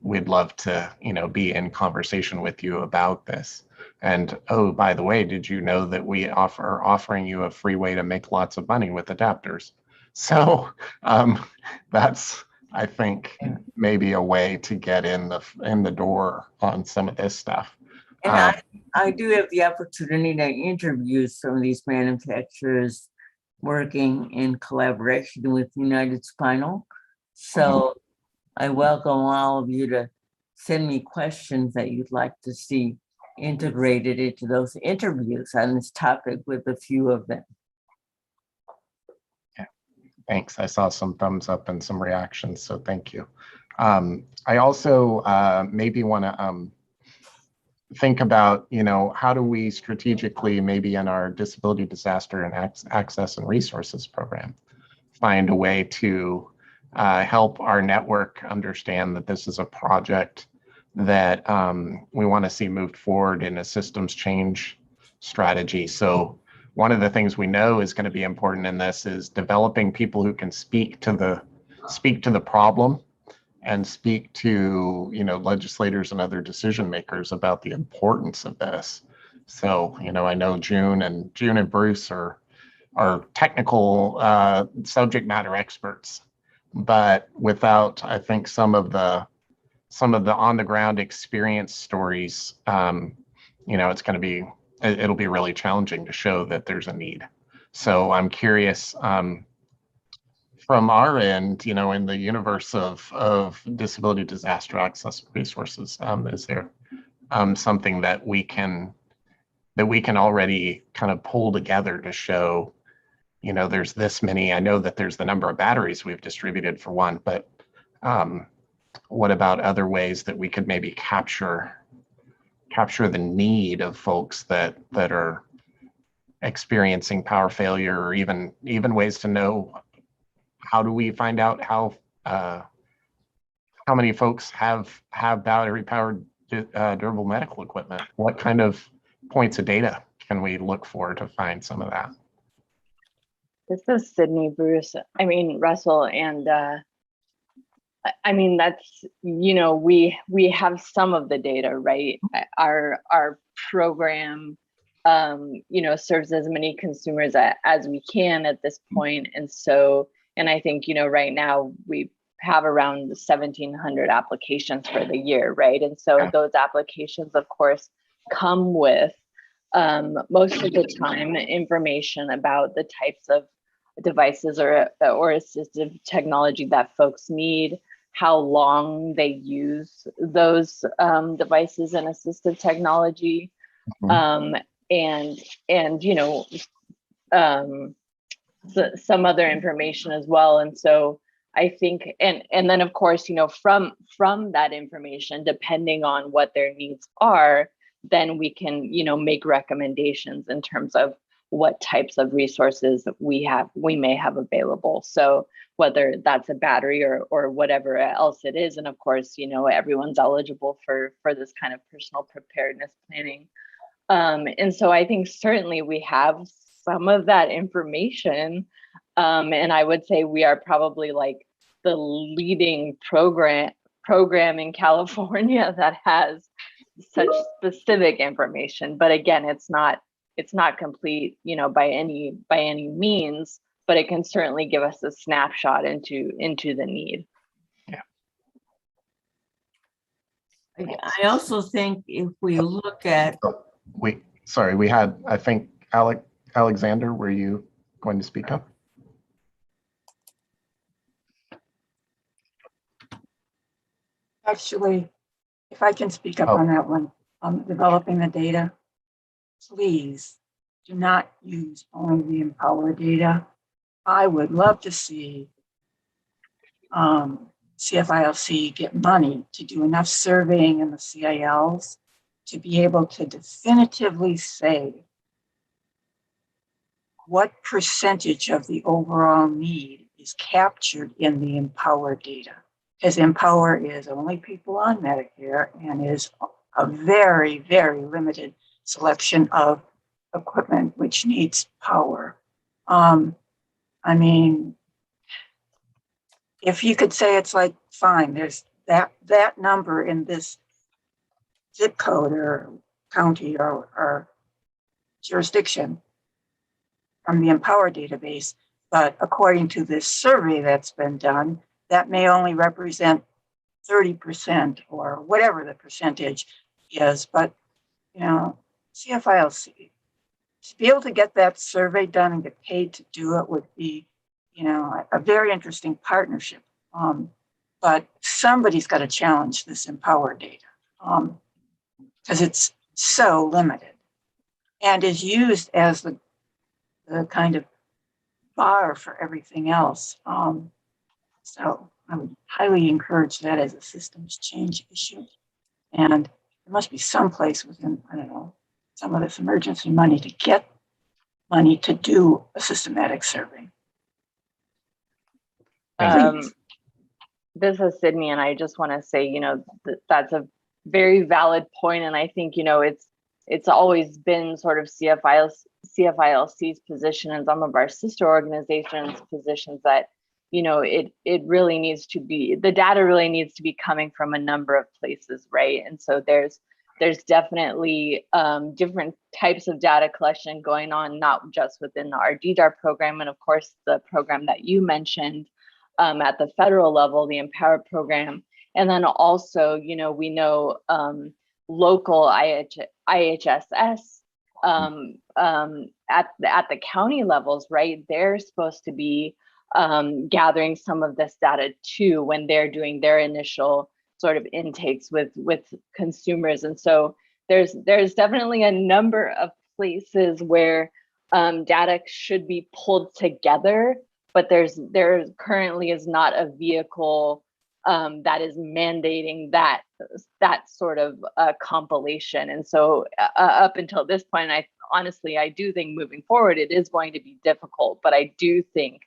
We'd love to, be in conversation with you about this. And oh, by the way, did you know that we are offering you a free way to make lots of money with adapters? So that's, I think, maybe a way to get in the door on some of this stuff. And I do have the opportunity to interview some of these manufacturers working in collaboration with United Spinal. So I welcome all of you to send me questions that you'd like to see integrated into those interviews on this topic with a few of them. Yeah, thanks. I saw some thumbs up and some reactions, so thank you. I also maybe want to think about, how do we strategically, maybe in our Disability Disaster and Access and Resources program, find a way to help our network understand that this is a project that we want to see moved forward in a systems change strategy. So one of the things we know is going to be important in this is developing people who can speak to the problem, and speak to, legislators and other decision makers about the importance of this. So, I know June and Bruce are technical subject matter experts, but without, I think, some of the on the ground experience stories, it'll be really challenging to show that there's a need. So I'm curious, from our end, in the universe of disability disaster access resources, is there something that we can already kind of pull together to show, there's this many? I know that there's the number of batteries we've distributed for one, but what about other ways that we could maybe capture the need of folks that are experiencing power failure, or even ways to know, how do we find out how many folks have battery powered durable medical equipment? What kind of points of data can we look for to find some of that? This is Sydney, Bruce. I mean, Russell, and I mean, that's, we have some of the data, right? Our program, serves as many consumers as we can at this point. And so, and I think, right now we have around 1,700 applications for the year, right? And so those applications, of course, come with most of the time information about the types of devices or assistive technology that folks need, how long they use those devices and assistive technology, and some other information as well. And so I think, and then of course, from that information, depending on what their needs are, then we can, make recommendations in terms of what types of resources we may have available. So whether that's a battery or whatever else it is. And of course, everyone's eligible for this kind of personal preparedness planning. And so I think certainly we have some of that information. And I would say we are probably like the leading program in California that has such specific information. But again, it's not complete, by any means, but it can certainly give us a snapshot into the need. Yeah. I also think if we look at, we had, I think, Alexander, were you going to speak up? Actually, if I can speak up on that one, developing the data, please do not use only the Empower data. I would love to see CFILC get money to do enough surveying in the CILs to be able to definitively say what percentage of the overall need is captured in the Empower data. Because Empower is only people on Medicare and is a very, very limited selection of equipment which needs power. I mean, if you could say it's like, fine, there's that number in this zip code or county or jurisdiction from the Empower database, but according to this survey that's been done, that may only represent 30% or whatever the percentage is. But, CFILC, to be able to get that survey done and get paid to do it would be, a very interesting partnership. But somebody's got to challenge this Empower data because it's so limited and is used as the kind of bar for everything else. So I would highly encourage that as a systems change issue. And there must be some place within, I don't know, some of this emergency money to get money to do a systematic survey. This is Sydney, and I just want to say, that's a very valid point. And I think, it's always been sort of CFILC's position and some of our sister organizations' positions that, it really needs to be, the data really needs to be coming from a number of places, right? And so there's definitely different types of data collection going on, not just within our DDAR program, and of course the program that you mentioned at the federal level, the Empower program, and then also, we know local IHSS at the county levels, right? They're supposed to be gathering some of this data too when they're doing their initial sort of intakes with consumers. And so there's definitely a number of places where data should be pulled together, but there currently is not a vehicle that is mandating that sort of compilation. And so up until this point, I do think moving forward, it is going to be difficult, but I do think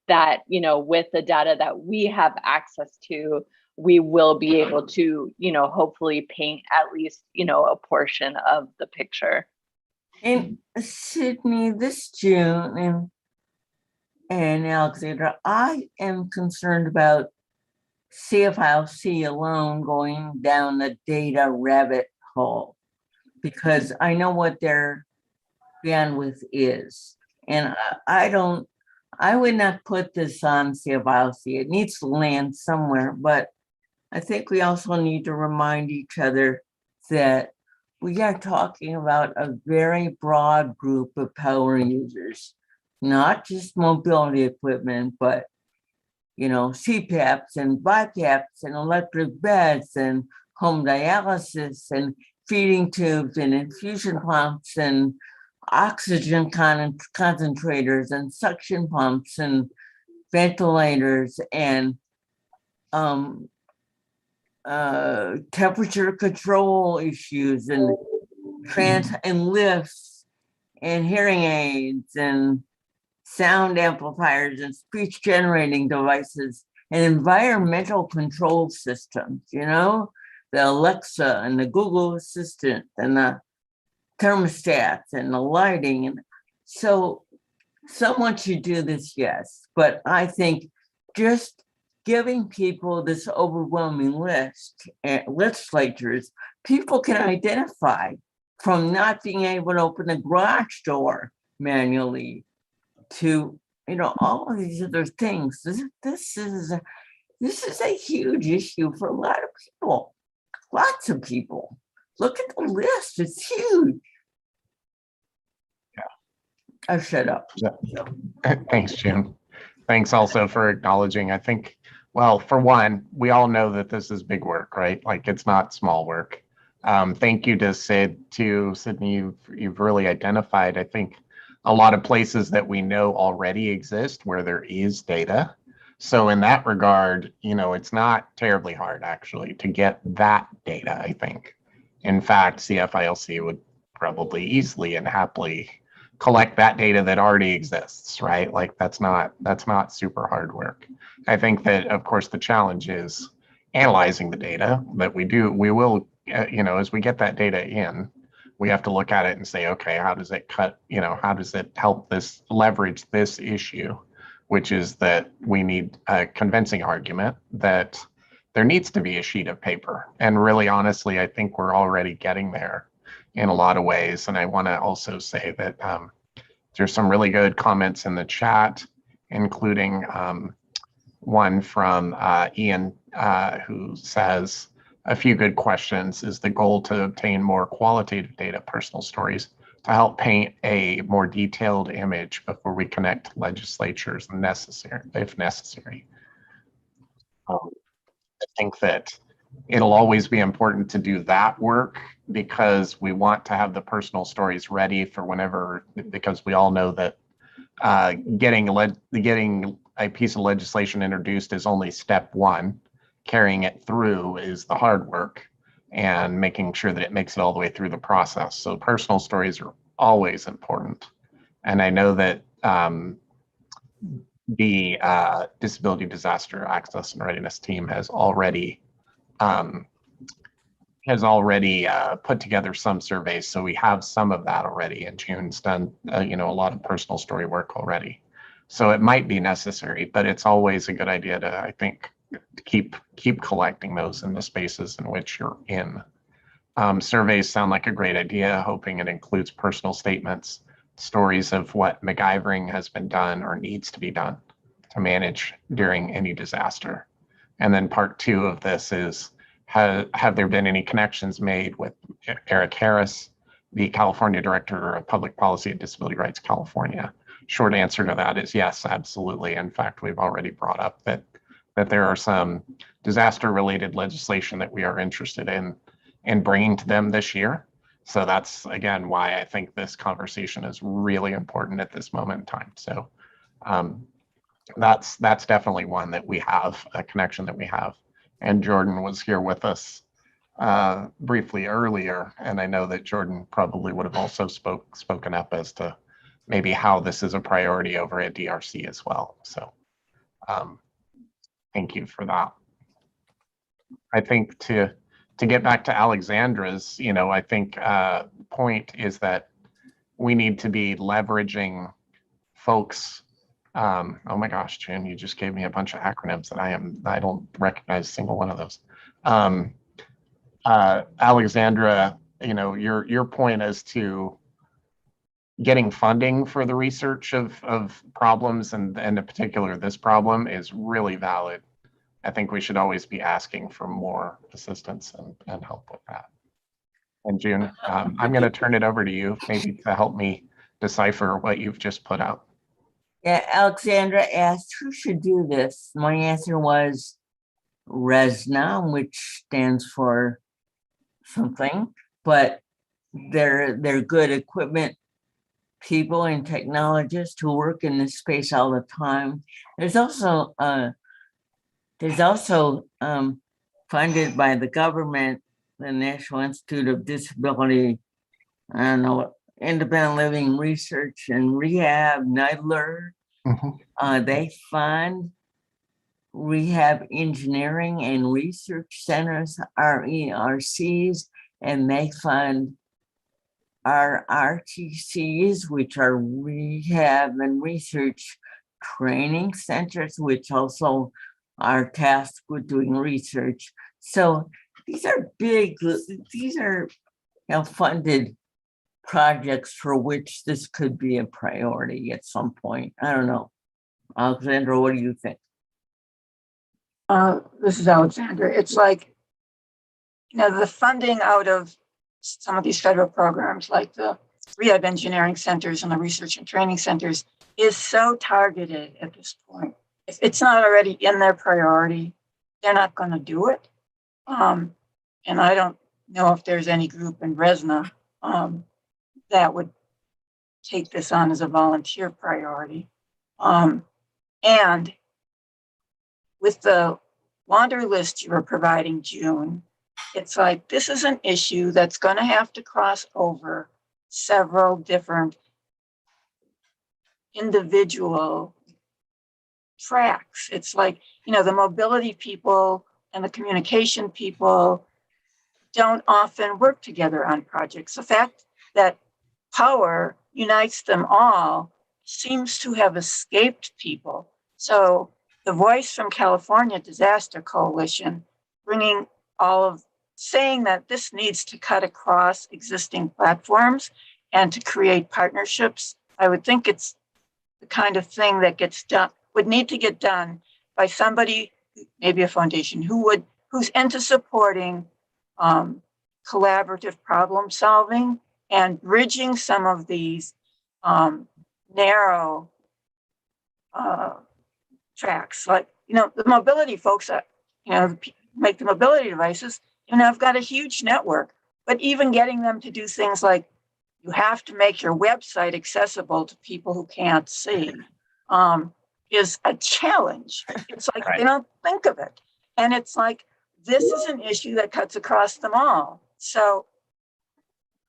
that, with the data that we have access to, we will be able to, hopefully paint at least, a portion of the picture. in Sydney this June, and And Alexandra, I am concerned about CFILC alone going down the data rabbit hole because I know what their bandwidth is. And I would not put this on CFILC. It needs to land somewhere, but I think we also need to remind each other that we are talking about a very broad group of power users, not just mobility equipment, but CPAPs and BiPAPs and electric beds and home dialysis and feeding tubes and infusion pumps and oxygen concentrators and suction pumps and ventilators and temperature control issues and lifts and hearing aids and sound amplifiers and speech generating devices and environmental control systems, the Alexa and the Google Assistant and the thermostats and the lighting. And so someone should do this, yes, but I think just giving people this overwhelming list, legislatures, people can identify from not being able to open a garage door manually to, all of these other things. This is a huge issue for a lot of people, lots of people. Look at the list, it's huge. Yeah. I've shut up. Thanks, Jim. Thanks also for acknowledging. I think, well, for one, we all know that this is big work, right? Like it's not small work. Thank you to Sydney. You've really identified, I think, a lot of places that we know already exist where there is data. So in that regard, it's not terribly hard actually to get that data, I think. In fact, CFILC would probably easily and happily collect that data that already exists, right? Like that's not super hard work. I think that, of course, the challenge is analyzing the data that we will, as we get that data in, we have to look at it and say, okay, how does it how does it help leverage this issue, which is that we need a convincing argument that there needs to be a sheet of paper. And really, honestly, I think we're already getting there in a lot of ways. And I want to also say that there's some really good comments in the chat, including one from Ian, who says, a few good questions. Is the goal to obtain more qualitative data, personal stories, to help paint a more detailed image before we connect legislatures if necessary? I think that it'll always be important to do that work because we want to have the personal stories ready for whenever, because we all know that getting a piece of legislation introduced is only step one. Carrying it through is the hard work and making sure that it makes it all the way through the process. So personal stories are always important. And I know that the Disability Disaster Access and Readiness team has already put together some surveys. So we have some of that already, and June's done a lot of personal story work already. So it might be necessary, but it's always a good idea to, I think, keep collecting those in the spaces in which you're in. Surveys sound like a great idea, hoping it includes personal statements, stories of what MacGyvering has been done or needs to be done to manage during any disaster. And then part two of this is, have there been any connections made with Eric Harris, the California Director of Public Policy at Disability Rights California? Short answer to that is yes, absolutely. In fact, we've already brought up that there are some disaster-related legislation that we are interested in bringing to them this year. So that's, again, why I think this conversation is really important at this moment in time. So that's definitely one that we have, a connection that we have. And Jordan was here with us briefly earlier, and I know that Jordan probably would have also spoken up as to maybe how this is a priority over at DRC as well. So thank you for that. I think to get back to Alexandra's, I think point is that we need to be leveraging folks Oh my gosh, Jim, you just gave me a bunch of acronyms that I don't recognize a single one of those. Um, Alexandra, your point as to getting funding for the research of problems, and in particular this problem, is really valid. I think we should always be asking for more assistance and help with that. And June, I'm going to turn it over to you, maybe to help me decipher what you've just put out. Yeah, Alexandra asked who should do this. My answer was RESNA, which stands for something, but they're good equipment people and technologists who work in this space all the time. There's also funded by the government, the National Institute of Disability, I don't know, Independent Living Research and Rehab, NIDLR. They fund rehab engineering and research centers, RERCs, and they fund our RTCs, which are rehab and research training centers, which also are tasked with doing research. So these are funded projects for which this could be a priority at some point. I don't know. Alexandra, what do you think? This is Alexandra. It's like, the funding out of some of these federal programs, like the rehab engineering centers and the research and training centers, is so targeted at this point. If it's not already in their priority, they're not going to do it. And I don't know if there's any group in RESNA that would take this on as a volunteer priority. And with the laundry list you were providing, June, it's like, this is an issue that's going to have to cross over several different individual tracks. It's like, the mobility people and the communication people don't often work together on projects. The fact that power unites them all seems to have escaped people. So the Voice from California Disaster Coalition, saying that this needs to cut across existing platforms and to create partnerships. I would think it's the kind of thing that would need to get done by somebody, maybe a foundation, who's into supporting collaborative problem solving and bridging some of these narrow tracks. Like, the mobility folks that, make the mobility devices, I've got a huge network, but even getting them to do things like, you have to make your website accessible to people who can't see is a challenge. It's like, They don't think of it. And it's like, this is an issue that cuts across them all. So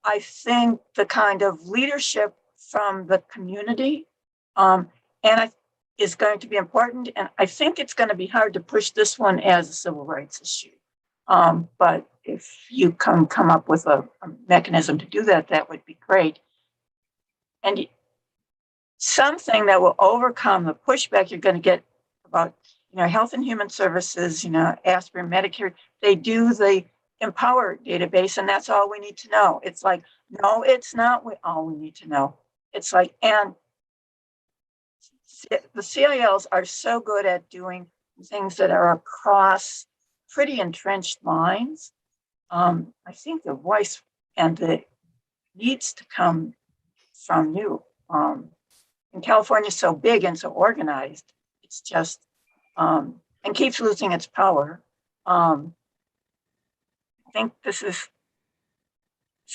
I think the kind of leadership from the community is going to be important. And I think it's going to be hard to push this one as a civil rights issue. But if you come up with a mechanism to do that, that would be great. And something that will overcome the pushback you're going to get about, Health and Human Services, Aspirin, Medicare, they do the Empower database, and that's all we need to know. It's like, no, it's not all we need to know. It's like, and the CILs are so good at doing things that are across pretty entrenched lines. I think the voice and the needs to come from you. And California is so big and so organized, it's just, and keeps losing its power. I think this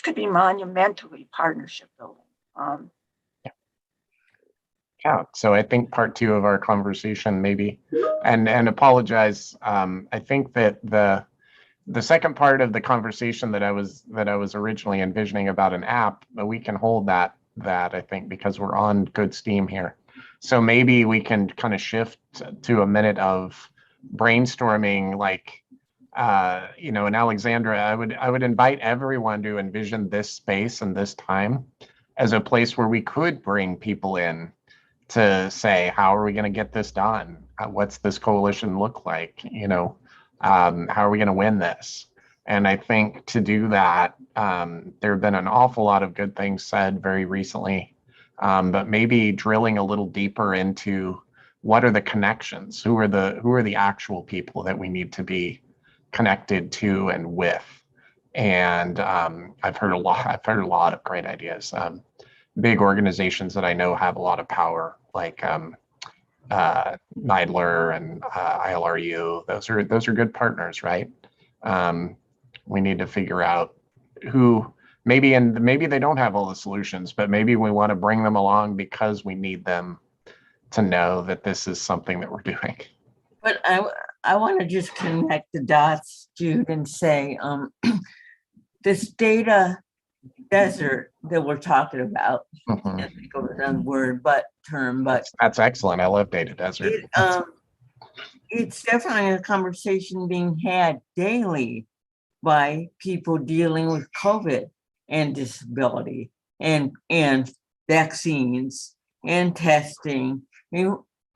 could be monumentally partnership building. Yeah, so I think part two of our conversation maybe, and apologize. I think that the second part of the conversation that I was originally envisioning about an app, but we can hold that I think, because we're on good steam here. So maybe we can kind of shift to a minute of brainstorming, like and Alexandra, I would invite everyone to envision this space and this time as a place where we could bring people in to say, how are we going to get this done? What's this coalition look like? How are we going to win this? And I think to do that, there have been an awful lot of good things said very recently, but maybe drilling a little deeper into what are the connections? Who are the actual people that we need to be connected to and with? And I've heard a lot of great ideas. Big organizations that I know have a lot of power, like NIDLR and ILRU. Those are good partners, right? We need to figure out who maybe they don't have all the solutions, but maybe we want to bring them along because we need them to know that this is something that we're doing. But I want to just connect the dots, Jude, and say this data desert that we're talking about. Mhm. Can't think of a term, but That's excellent. I love data desert. It's definitely a conversation being had daily by people dealing with COVID and disability and vaccines and testing.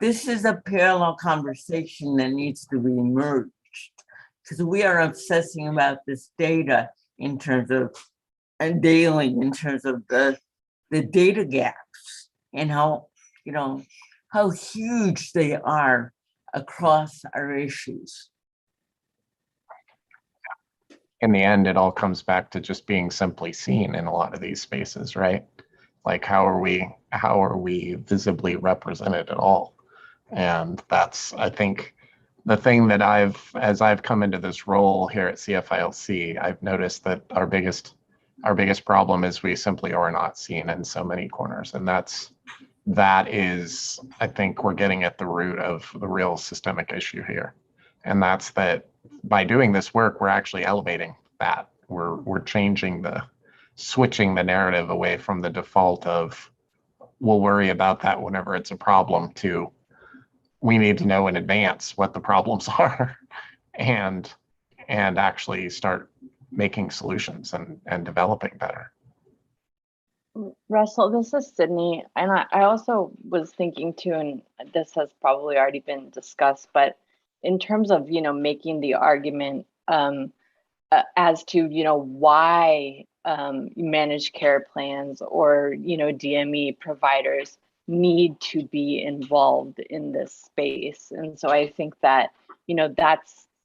This is a parallel conversation that needs to be merged, because we are obsessing about this data in terms of daily, in terms of the data gaps and how huge they are across our issues. In the end, it all comes back to just being simply seen in a lot of these spaces, right? Like how are we visibly represented at all? And that's, I think, the thing that as I've come into this role here at CFILC, I've noticed that our biggest problem is we simply are not seen in so many corners. And that is, I think we're getting at the root of the real systemic issue here. And that's that by doing this work, we're actually elevating that. We're switching the narrative away from the default of we'll worry about that whenever it's a problem to we need to know in advance what the problems are and actually start making solutions and developing better. Russell, this is Sydney, and I also was thinking too, and this has probably already been discussed, but in terms of making the argument as to why managed care plans or DME providers need to be involved in this space, and so I think that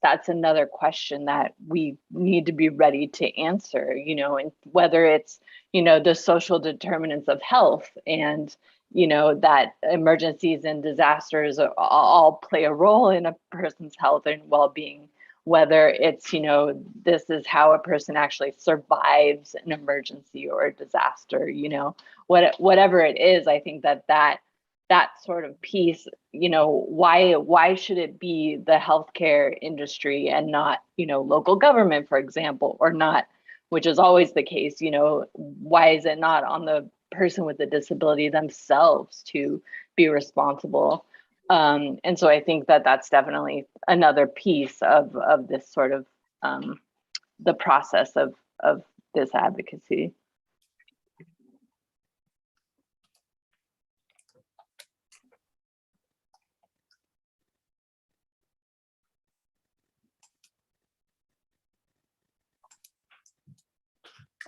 that's another question that we need to be ready to answer, and whether it's the social determinants of health and that emergencies and disasters all play a role in a person's health and well-being, whether it's this is how a person actually survives an emergency or a disaster, whatever it is. I think that sort of piece, why should it be the healthcare industry and not local government, for example, or not, which is always the case, why is it not on the person with the disability themselves to be responsible? And so I think that that's definitely another piece of this sort of the process of this advocacy.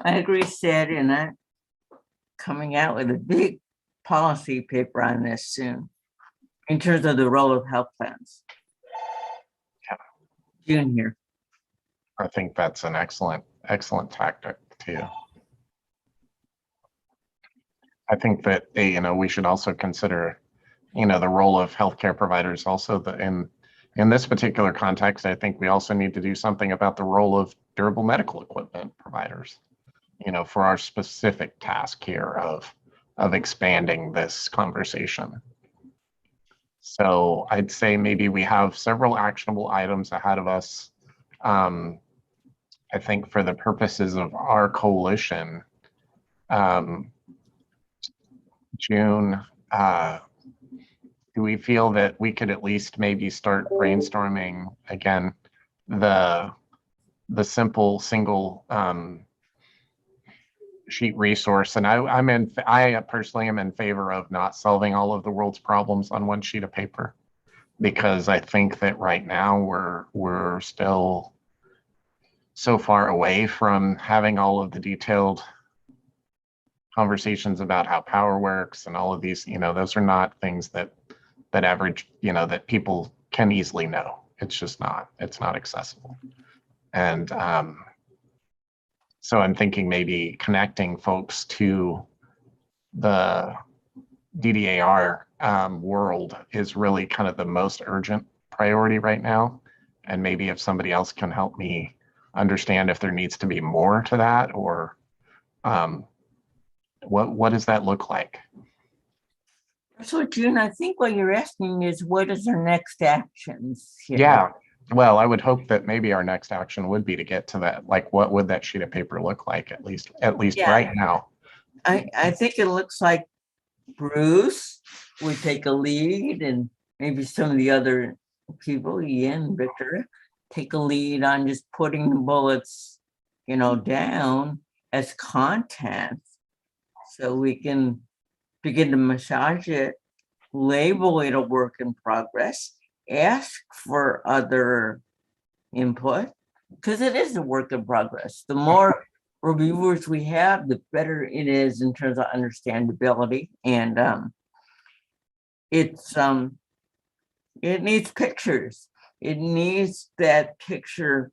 I agree, Sid, and I'm coming out with a big policy paper on this soon in terms of the role of health plans. June here. I think that's an excellent tactic too. I think that we should also consider the role of healthcare providers also in this particular context. I think we also need to do something about the role of durable medical equipment providers, for our specific task here of expanding this conversation. So I'd say maybe we have several actionable items ahead of us. I think for the purposes of our coalition, June, do we feel that we could at least maybe start brainstorming again the simple single sheet resource. And I personally am in favor of not solving all of the world's problems on one sheet of paper, because I think that right now we're still so far away from having all of the detailed conversations about how power works and all of these, those are not things that average, that people can easily know. It's not accessible. And so I'm thinking maybe connecting folks to the DDAR world is really kind of the most urgent priority right now. And maybe if somebody else can help me understand if there needs to be more to that, or what does that look like? So June, I think what you're asking is what is our next actions here? Yeah. Well, I would hope that maybe our next action would be to get to that. Like, what would that sheet of paper look like, at least Yeah. right now? I think it looks like Bruce would take a lead, and maybe some of the other people, Ian, Victor, take a lead on just putting the bullets, down as content, so we can begin to massage it, label it a work in progress, ask for other input, because it is a work in progress. The more reviewers we have, the better it is in terms of understandability. And it needs pictures. It needs that picture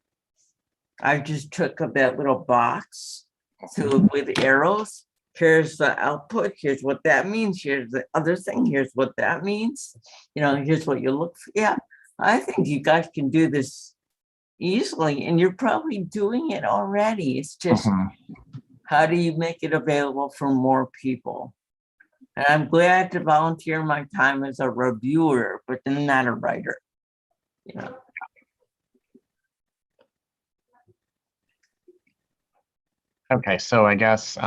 I just took of that little box. So with arrows, here's the output, here's what that means, here's the other thing, here's what that means, here's what you look for. Yeah, I think you guys can do this easily, and you're probably doing it already. It's just, how do you make it available for more people? And I'm glad to volunteer my time as a reviewer, but then not a writer. Okay, so I guess,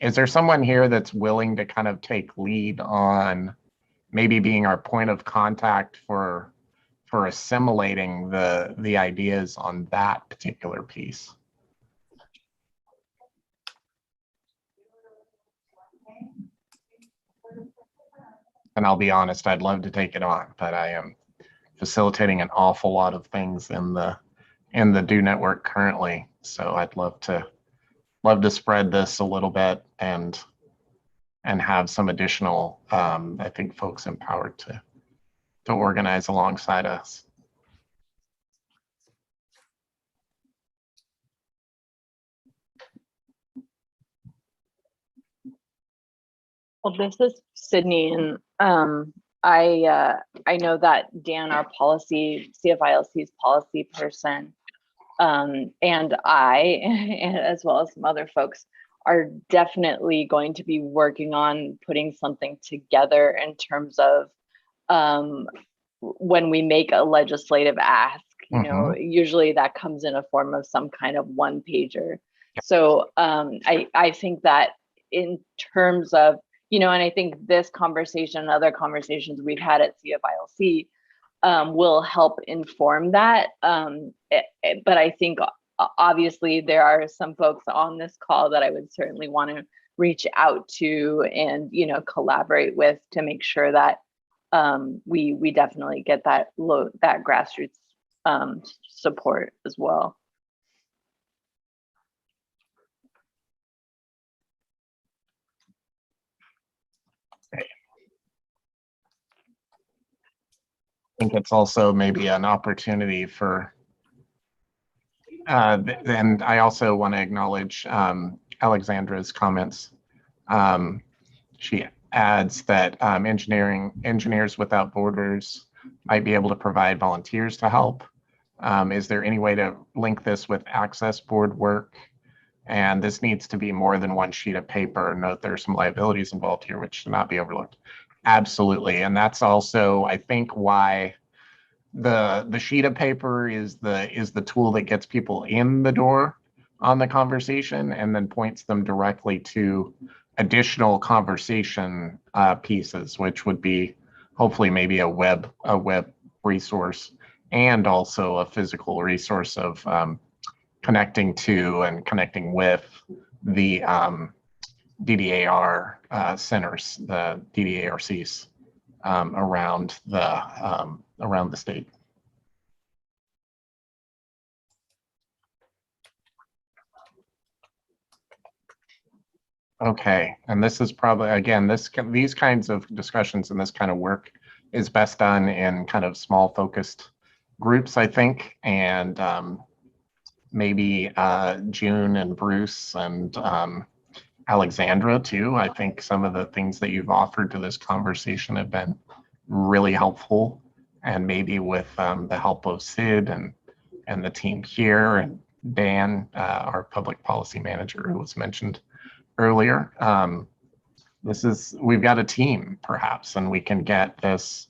is there someone here that's willing to kind of take lead on maybe being our point of contact for assimilating the ideas on that particular piece? And I'll be honest, I'd love to take it on, but I am facilitating an awful lot of things in the Do network currently. So I'd love to spread this a little bit and have some additional, I think, folks empowered to organize alongside us. Well, this is Sydney, and I know that Dan, our CFILC's policy person, and I, as well as some other folks, are definitely going to be working on putting something together in terms of when we make a legislative ask, usually that comes in a form of some kind of one pager. So I think that in terms of, and I think this conversation and other conversations we've had at CFILC will help inform that. But I think obviously there are some folks on this call that I would certainly want to reach out to and, collaborate with to make sure that we definitely get that grassroots support as well. I think it's also maybe an opportunity for, and I also want to acknowledge Alexandra's comments. She adds that Engineers Without Borders might be able to provide volunteers to help. Is there any way to link this with access board work? And this needs to be more than one sheet of paper. Note there are some liabilities involved here, which should not be overlooked. Absolutely. And that's also, I think, why the sheet of paper is the tool that gets people in the door on the conversation and then points them directly to additional conversation pieces, which would be hopefully maybe a web resource and also a physical resource of connecting to and connecting with the DDAR centers, the DDARCs around the state. Okay, and this is probably, again, these kinds of discussions and this kind of work is best done in kind of small focused groups, I think, and maybe June and Bruce and Alexandra too. I think some of the things that you've offered to this conversation have been really helpful, and maybe with the help of Sid and the team here, and Dan, our public policy manager who was mentioned earlier. We've got a team perhaps, and we can get this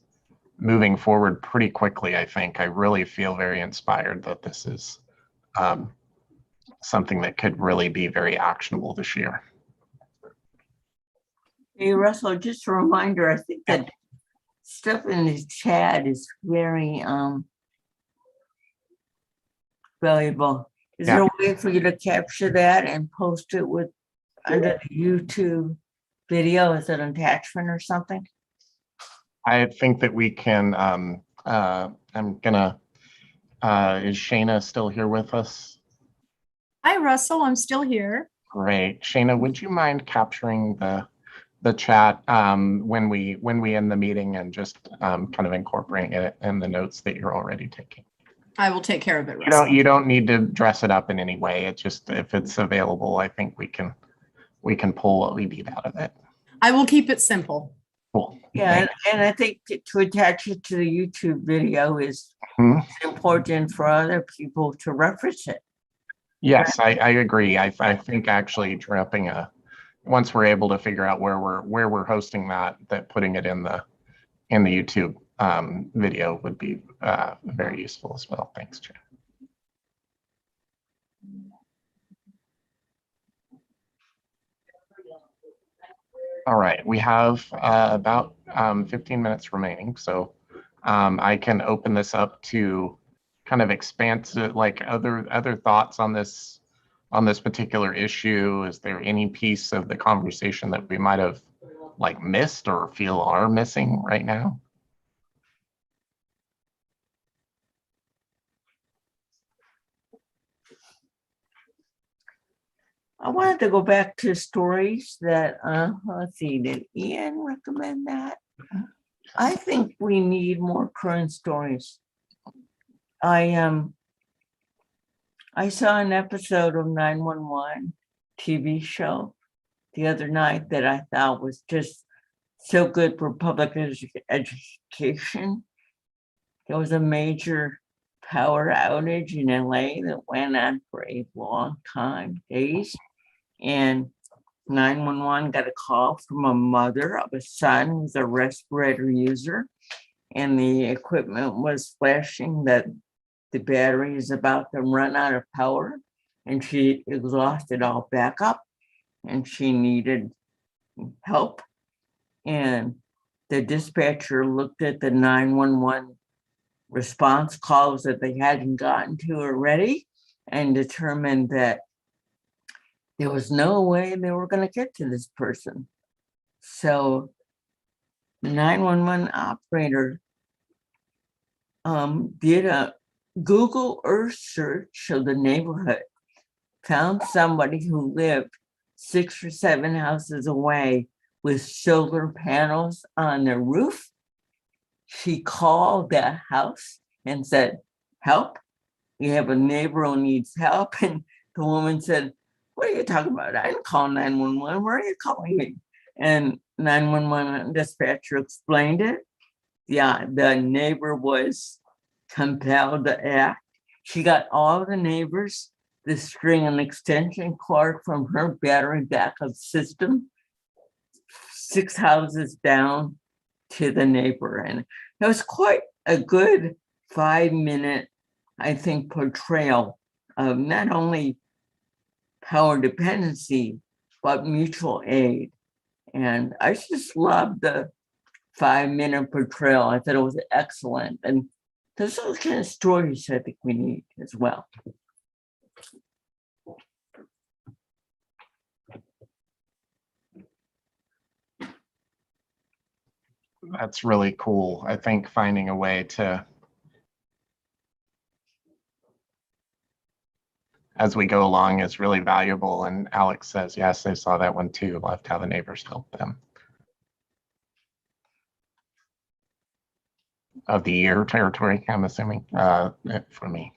moving forward pretty quickly. I think I really feel very inspired that this is something that could really be very actionable this year. Hey, Russell, just a reminder, I think that stuff in the chat is very valuable. Is there a way for you to capture that and post it with under the YouTube video as an attachment or something? I think that we can, is Shayna still here with us? Hi, Russell, I'm still here. Great. Shayna, would you mind capturing the chat when we end the meeting and just kind of incorporating it in the notes that you're already taking? I will take care of it, Russell. You don't need to dress it up in any way. It just, if it's available, I think we can pull what we need out of it. I will keep it simple. Cool. Yeah, and I think to attach it to the YouTube video is important for other people to reference it. Yes, I agree. I think actually dropping once we're able to figure out where we're hosting that putting it in the YouTube video would be very useful as well. Thanks, Jen. All right, we have about 15 minutes remaining, so I can open this up to kind of expansive, like other thoughts on this particular issue. Is there any piece of the conversation that we might have like missed or feel are missing right now? I wanted to go back to stories that, let's see, did Ian recommend that? I think we need more current stories. I saw an episode of 911 TV show the other night that I thought was just so good for public education. There was a major power outage in LA that went on for a long time, days. And 911 got a call from a mother of a son who's a respirator user. And the equipment was flashing that the battery is about to run out of power. And she exhausted all backup and she needed help. And the dispatcher looked at the 911 response calls that they hadn't gotten to already and determined that there was no way they were going to get to this person. So the 911 operator did a Google Earth search of the neighborhood, found somebody who lived 6 or 7 houses away with solar panels on their roof. She called that house and said, "Help, we have a neighbor who needs help." And the woman said, "What are you talking about? I didn't call 911. Where are you calling me?" And 911 dispatcher explained it. Yeah, the neighbor was compelled to act. She got all the neighbors to string an extension cord from her battery backup system 6 houses down to the neighbor. And it was quite a good 5-minute, I think, portrayal of not only power dependency, but mutual aid. And I just loved the 5-minute portrayal. I thought it was excellent. And those are the kind of stories I think we need as well. That's really cool. I think finding a way to, as we go along, is really valuable. And Alex says, yes, they saw that one too. Loved how the neighbors helped them. Of the year territory, I'm assuming, for me.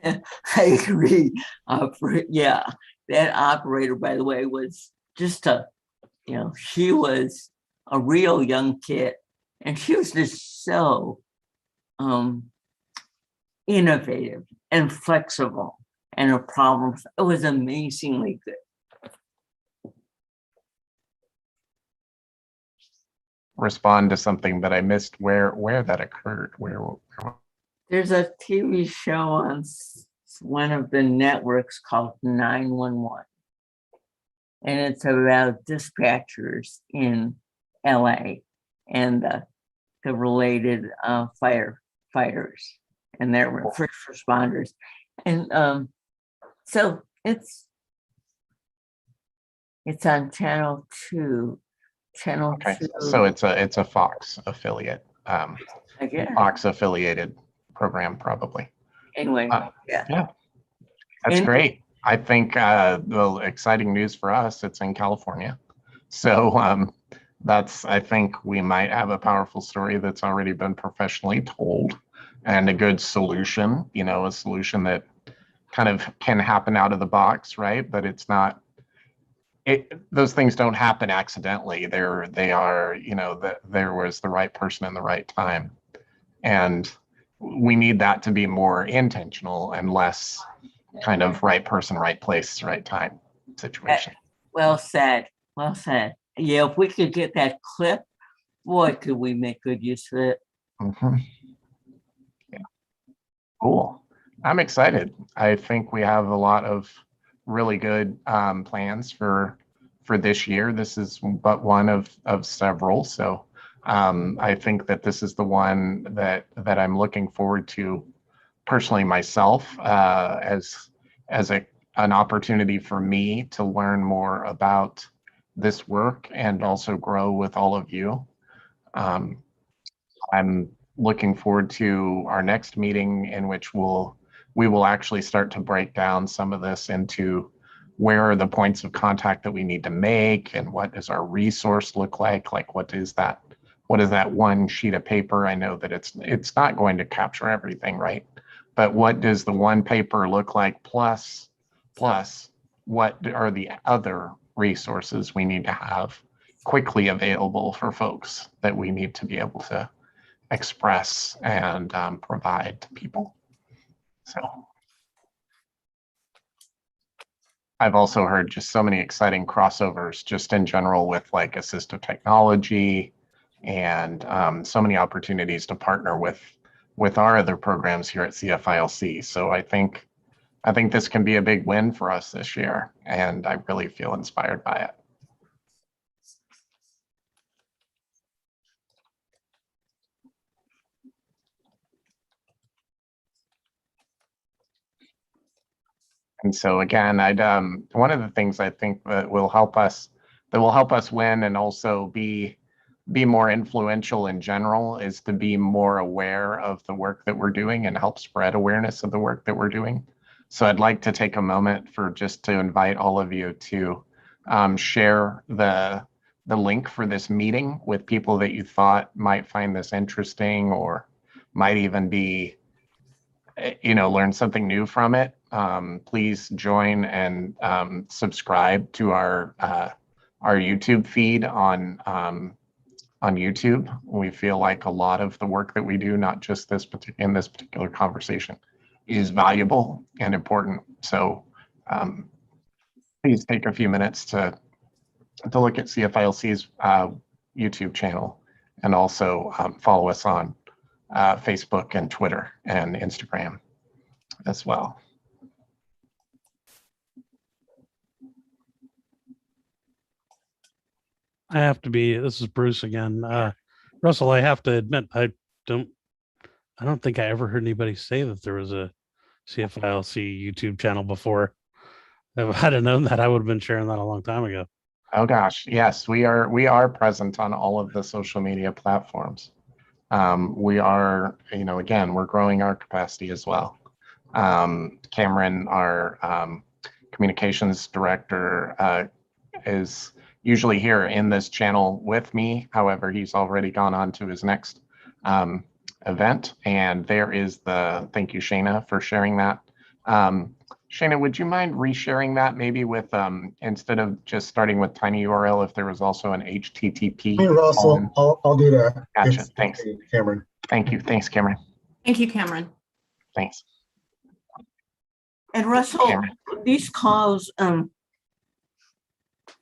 I agree. Yeah, that operator, by the way, was just she was a real young kid, and she was just so innovative and flexible, and her problems. It was amazingly good. Respond to something that I missed. Where that occurred? Where? There's a TV show on one of the networks called 911. And it's about dispatchers in LA and the related firefighters and their first responders. And so it's on channel 2. Okay, 2. so it's a Fox affiliate, Fox affiliated program, probably. Anyway, yeah, that's great. I think the exciting news for us, it's in California. So I think we might have a powerful story that's already been professionally told, and a good solution, a solution that kind of can happen out of the box, right? But it's not, those things don't happen accidentally. There was the right person in the right time. And we need that to be more intentional and less kind of right person, right place, right time situation. Well said. Well said. Yeah, if we could get that clip, boy, could we make good use of it. Mm-hmm. Yeah. Cool. I'm excited. I think we have a lot of really good plans for this year. This is but one of several. So I think that this is the one that I'm looking forward to personally myself, as an opportunity for me to learn more about this work and also grow with all of you. I'm looking forward to our next meeting, in which we will actually start to break down some of this into where are the points of contact that we need to make, and what does our resource look like? Like, what is that one sheet of paper? I know that it's not going to capture everything, right? But what does the one paper look like, plus what are the other resources we need to have quickly available for folks that we need to be able to express and provide to people. So I've also heard just so many exciting crossovers just in general with like assistive technology, and so many opportunities to partner with our other programs here at CFILC. So I think this can be a big win for us this year, and I really feel inspired by it. And so again, one of the things I think that will help us win and also be more influential in general is to be more aware of the work that we're doing and help spread awareness of the work that we're doing. So I'd like to take a moment to invite all of you to share the link for this meeting with people that you thought might find this interesting, or might even be, learn something new from it. Please join and subscribe to our YouTube feed on YouTube. We feel like a lot of the work that we do, not just in this particular conversation, is valuable and important. So please take a few minutes to look at CFILC's YouTube channel, and also follow us on Facebook and Twitter and Instagram as well. This is Bruce again. Russell, I have to admit, I don't think I ever heard anybody say that there was a CFILC YouTube channel before. If I'd have known that, I would have been sharing that a long time ago. Oh gosh, yes, we are present on all of the social media platforms. We are, again, we're growing our capacity as well. Cameron, our communications director, is usually here in this channel with me. However, he's already gone on to his next event, and thank you, Shayna, for sharing that. Shayna, would you mind resharing that maybe with, instead of just starting with tiny URL, if there was also an HTTP? Hey, Russell, I'll do that. Gotcha. Thanks. Cameron. Thank you. Thanks, Cameron. Thank you, Cameron. Thanks. And Russell, Cameron. these calls,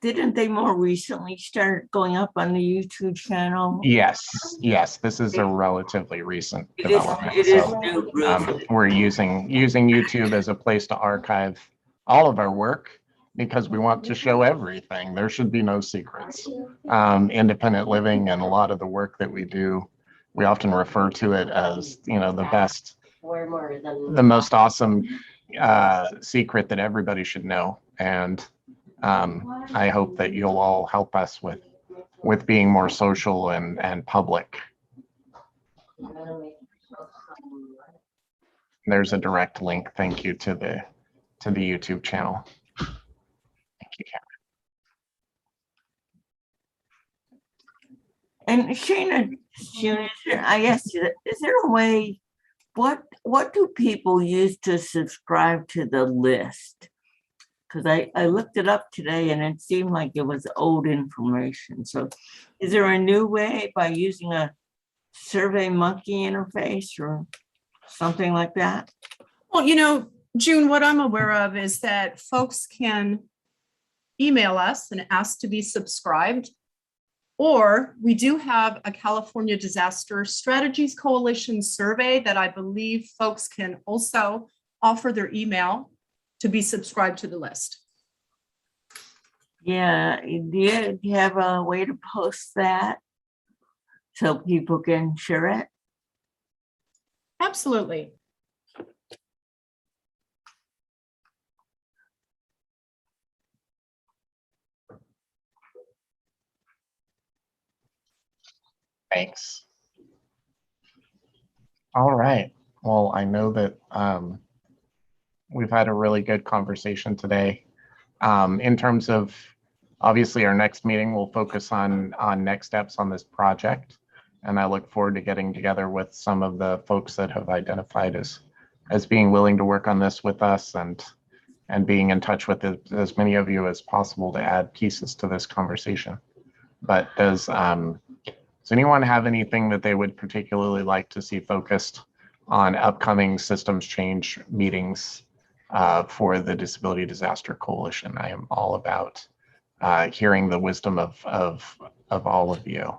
didn't they more recently start going up on the YouTube channel? Yes. This is a relatively recent It is development. new, Bruce. We're using YouTube as a place to archive all of our work because we want to show everything. There should be no secrets. Independent living and a lot of the work that we do, we often refer to it as, the best, the most awesome secret that everybody should know. And I hope that you'll all help us with being more social and public. There's a direct link. Thank you to the YouTube channel. Thank you, Cameron. And Shayna, I asked you, is there a way, what do people use to subscribe to the list? Because I looked it up today and it seemed like it was old information. So is there a new way by using a Survey Monkey interface or something like that? Well, June, what I'm aware of is that folks can email us and ask to be subscribed, or we do have a California Disaster Strategies Coalition survey that I believe folks can also offer their email to be subscribed to the list. Yeah, do you have a way to post that so people can share it? Absolutely. Thanks. All right. Well, I know that we've had a really good conversation today. In terms of, obviously, our next meeting will focus on next steps on this project. And I look forward to getting together with some of the folks that have identified as being willing to work on this with us and being in touch with as many of you as possible to add pieces to this conversation. But does anyone have anything that they would particularly like to see focused on upcoming systems change meetings for the Disability Disaster Coalition? I am all about hearing the wisdom of all of you.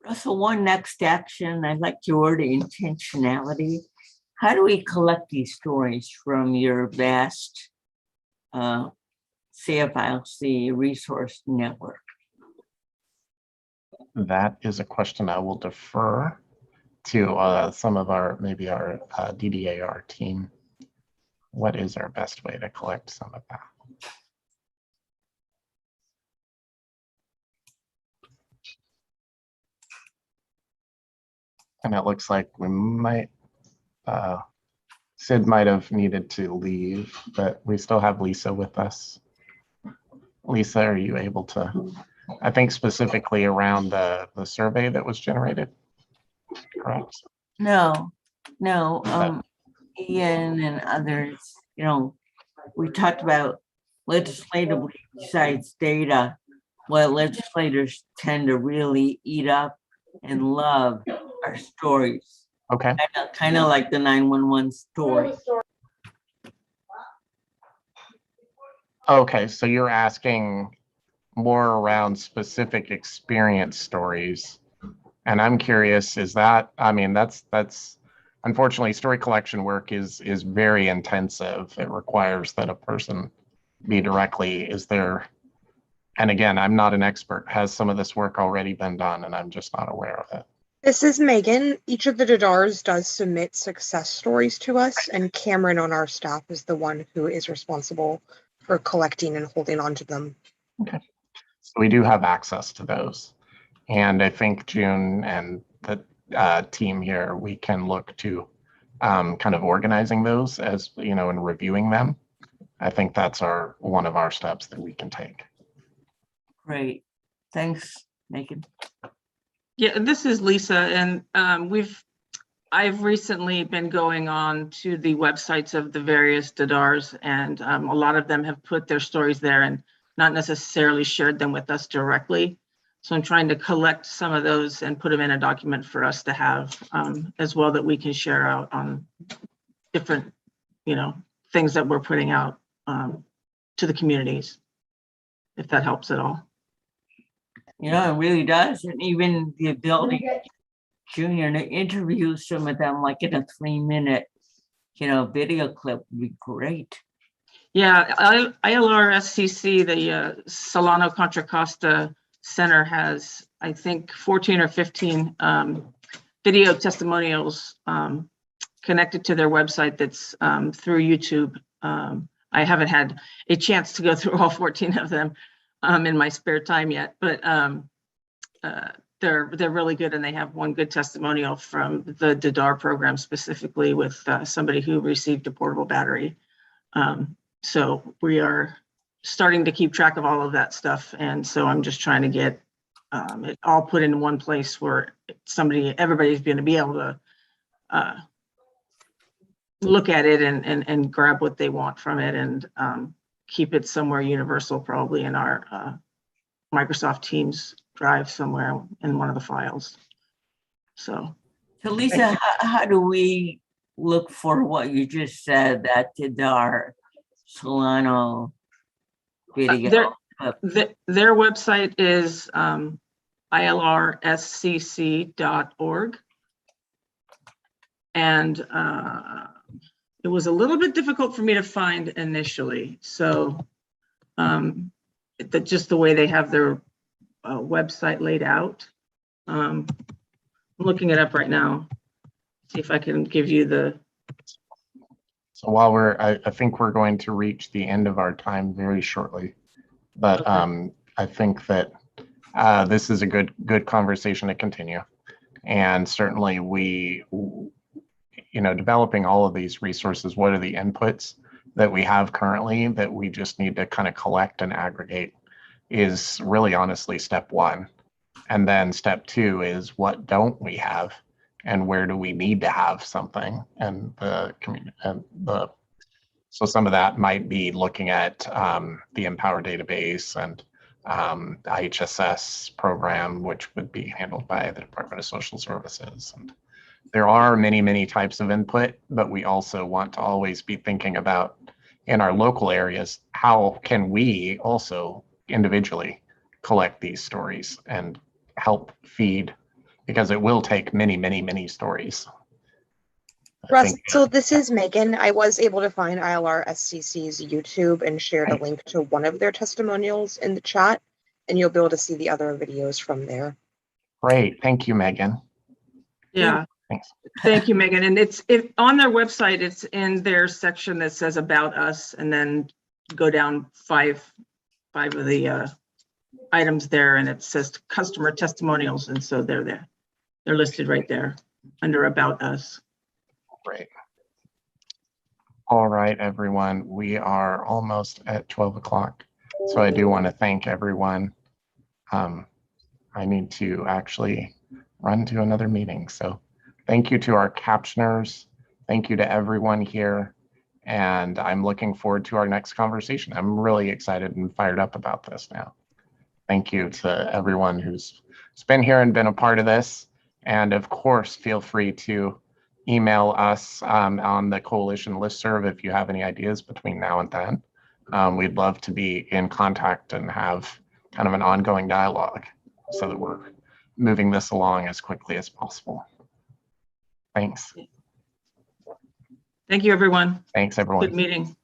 Russell, one next action, I like your word intentionality. How do we collect these stories from your vast CFILC resource network? That is a question I will defer to some of our DDAR team. What is our best way to collect some of that? And it looks like we might, Sid might have needed to leave, but we still have Lisa with us. Lisa, are you able to, I think specifically around the survey that was generated, correct? No, Ian and others, we talked about legislatively besides data, what legislators tend to really eat up and love are stories. Okay. Kind of like the 911 story. Okay, so you're asking more around specific experience stories. And I'm curious, is that, that's unfortunately, story collection work is very intensive. It requires that a person be directly, and again, I'm not an expert, has some of this work already been done and I'm just not aware of it? This is Megan. Each of the DADARs does submit success stories to us, and Cameron on our staff is the one who is responsible for collecting and holding on to them? Okay. So we do have access to those. And I think June and the team here, we can look to kind of organizing those as, you know, and reviewing them. I think that's one of our steps that we can take. Great. Thanks, Megan. Yeah, this is Lisa, and I've recently been going on to the websites of the various DADARs, and a lot of them have put their stories there and not necessarily shared them with us directly. So I'm trying to collect some of those and put them in a document for us to have as well, that we can share out on different, you know, things that we're putting out to the communities, if that helps at all. You know, it really does. And even the ability, Junior, to interview some of them like in a 3-minute, you know, video clip would be great. Yeah, ILR-SCC, the Solano Contra Costa Center has, I think, 14 or 15 video testimonials connected to their website that's through YouTube. I haven't had a chance to go through all 14 of them in my spare time yet, but they're really good, and they have one good testimonial from the DADAR program specifically with somebody who received a portable battery. So we are starting to keep track of all of that stuff, and so I'm just trying to get it all put in one place where everybody's going to be able to look at it and grab what they want from it, and keep it somewhere universal, probably in our Microsoft Teams drive somewhere in one of the files. So Lisa, how do we look for what you just said, that DADAR Solano video? Their website is ilrscc.org. And it was a little bit difficult for me to find initially. So just the way they have their website laid out. I'm looking it up right now. See if I can give you the. So while I think we're going to reach the end of our time very shortly, but okay. I think that this is a good conversation to continue. And certainly we, you know, developing all of these resources, what are the inputs that we have currently that we just need to kind of collect and aggregate is really honestly step one. And then step two is what don't we have and where do we need to have something? And so some of that might be looking at the Empower database and IHSS program, which would be handled by the Department of Social Services. And there are many types of input, but we also want to always be thinking about in our local areas, how can we also individually collect these stories and help feed, because it will take many stories. Russ, so this is Megan. I was able to find ILR SCC's YouTube and shared a link to one of their testimonials in the chat, and you'll be able to see the other videos from there. Great, thank you, Megan. Yeah, thanks. Thank you, Megan. And it's on their website, it's in their section that says about us, and then go down five of the items there, and it says customer testimonials, and so they're there. They're listed right there under about us. Great. All right, everyone, we are almost at 12 o'clock. So I do want to thank everyone. I need to actually run to another meeting. So thank you to our captioners. Thank you to everyone here. And I'm looking forward to our next conversation. I'm really excited and fired up about this now. Thank you to everyone who's been here and been a part of this. And of course, feel free to email us on the coalition listserv if you have any ideas between now and then. We'd love to be in contact and have kind of an ongoing dialogue so that we're moving this along as quickly as possible. Thanks. Thank you, everyone. Thanks, everyone. Good meeting.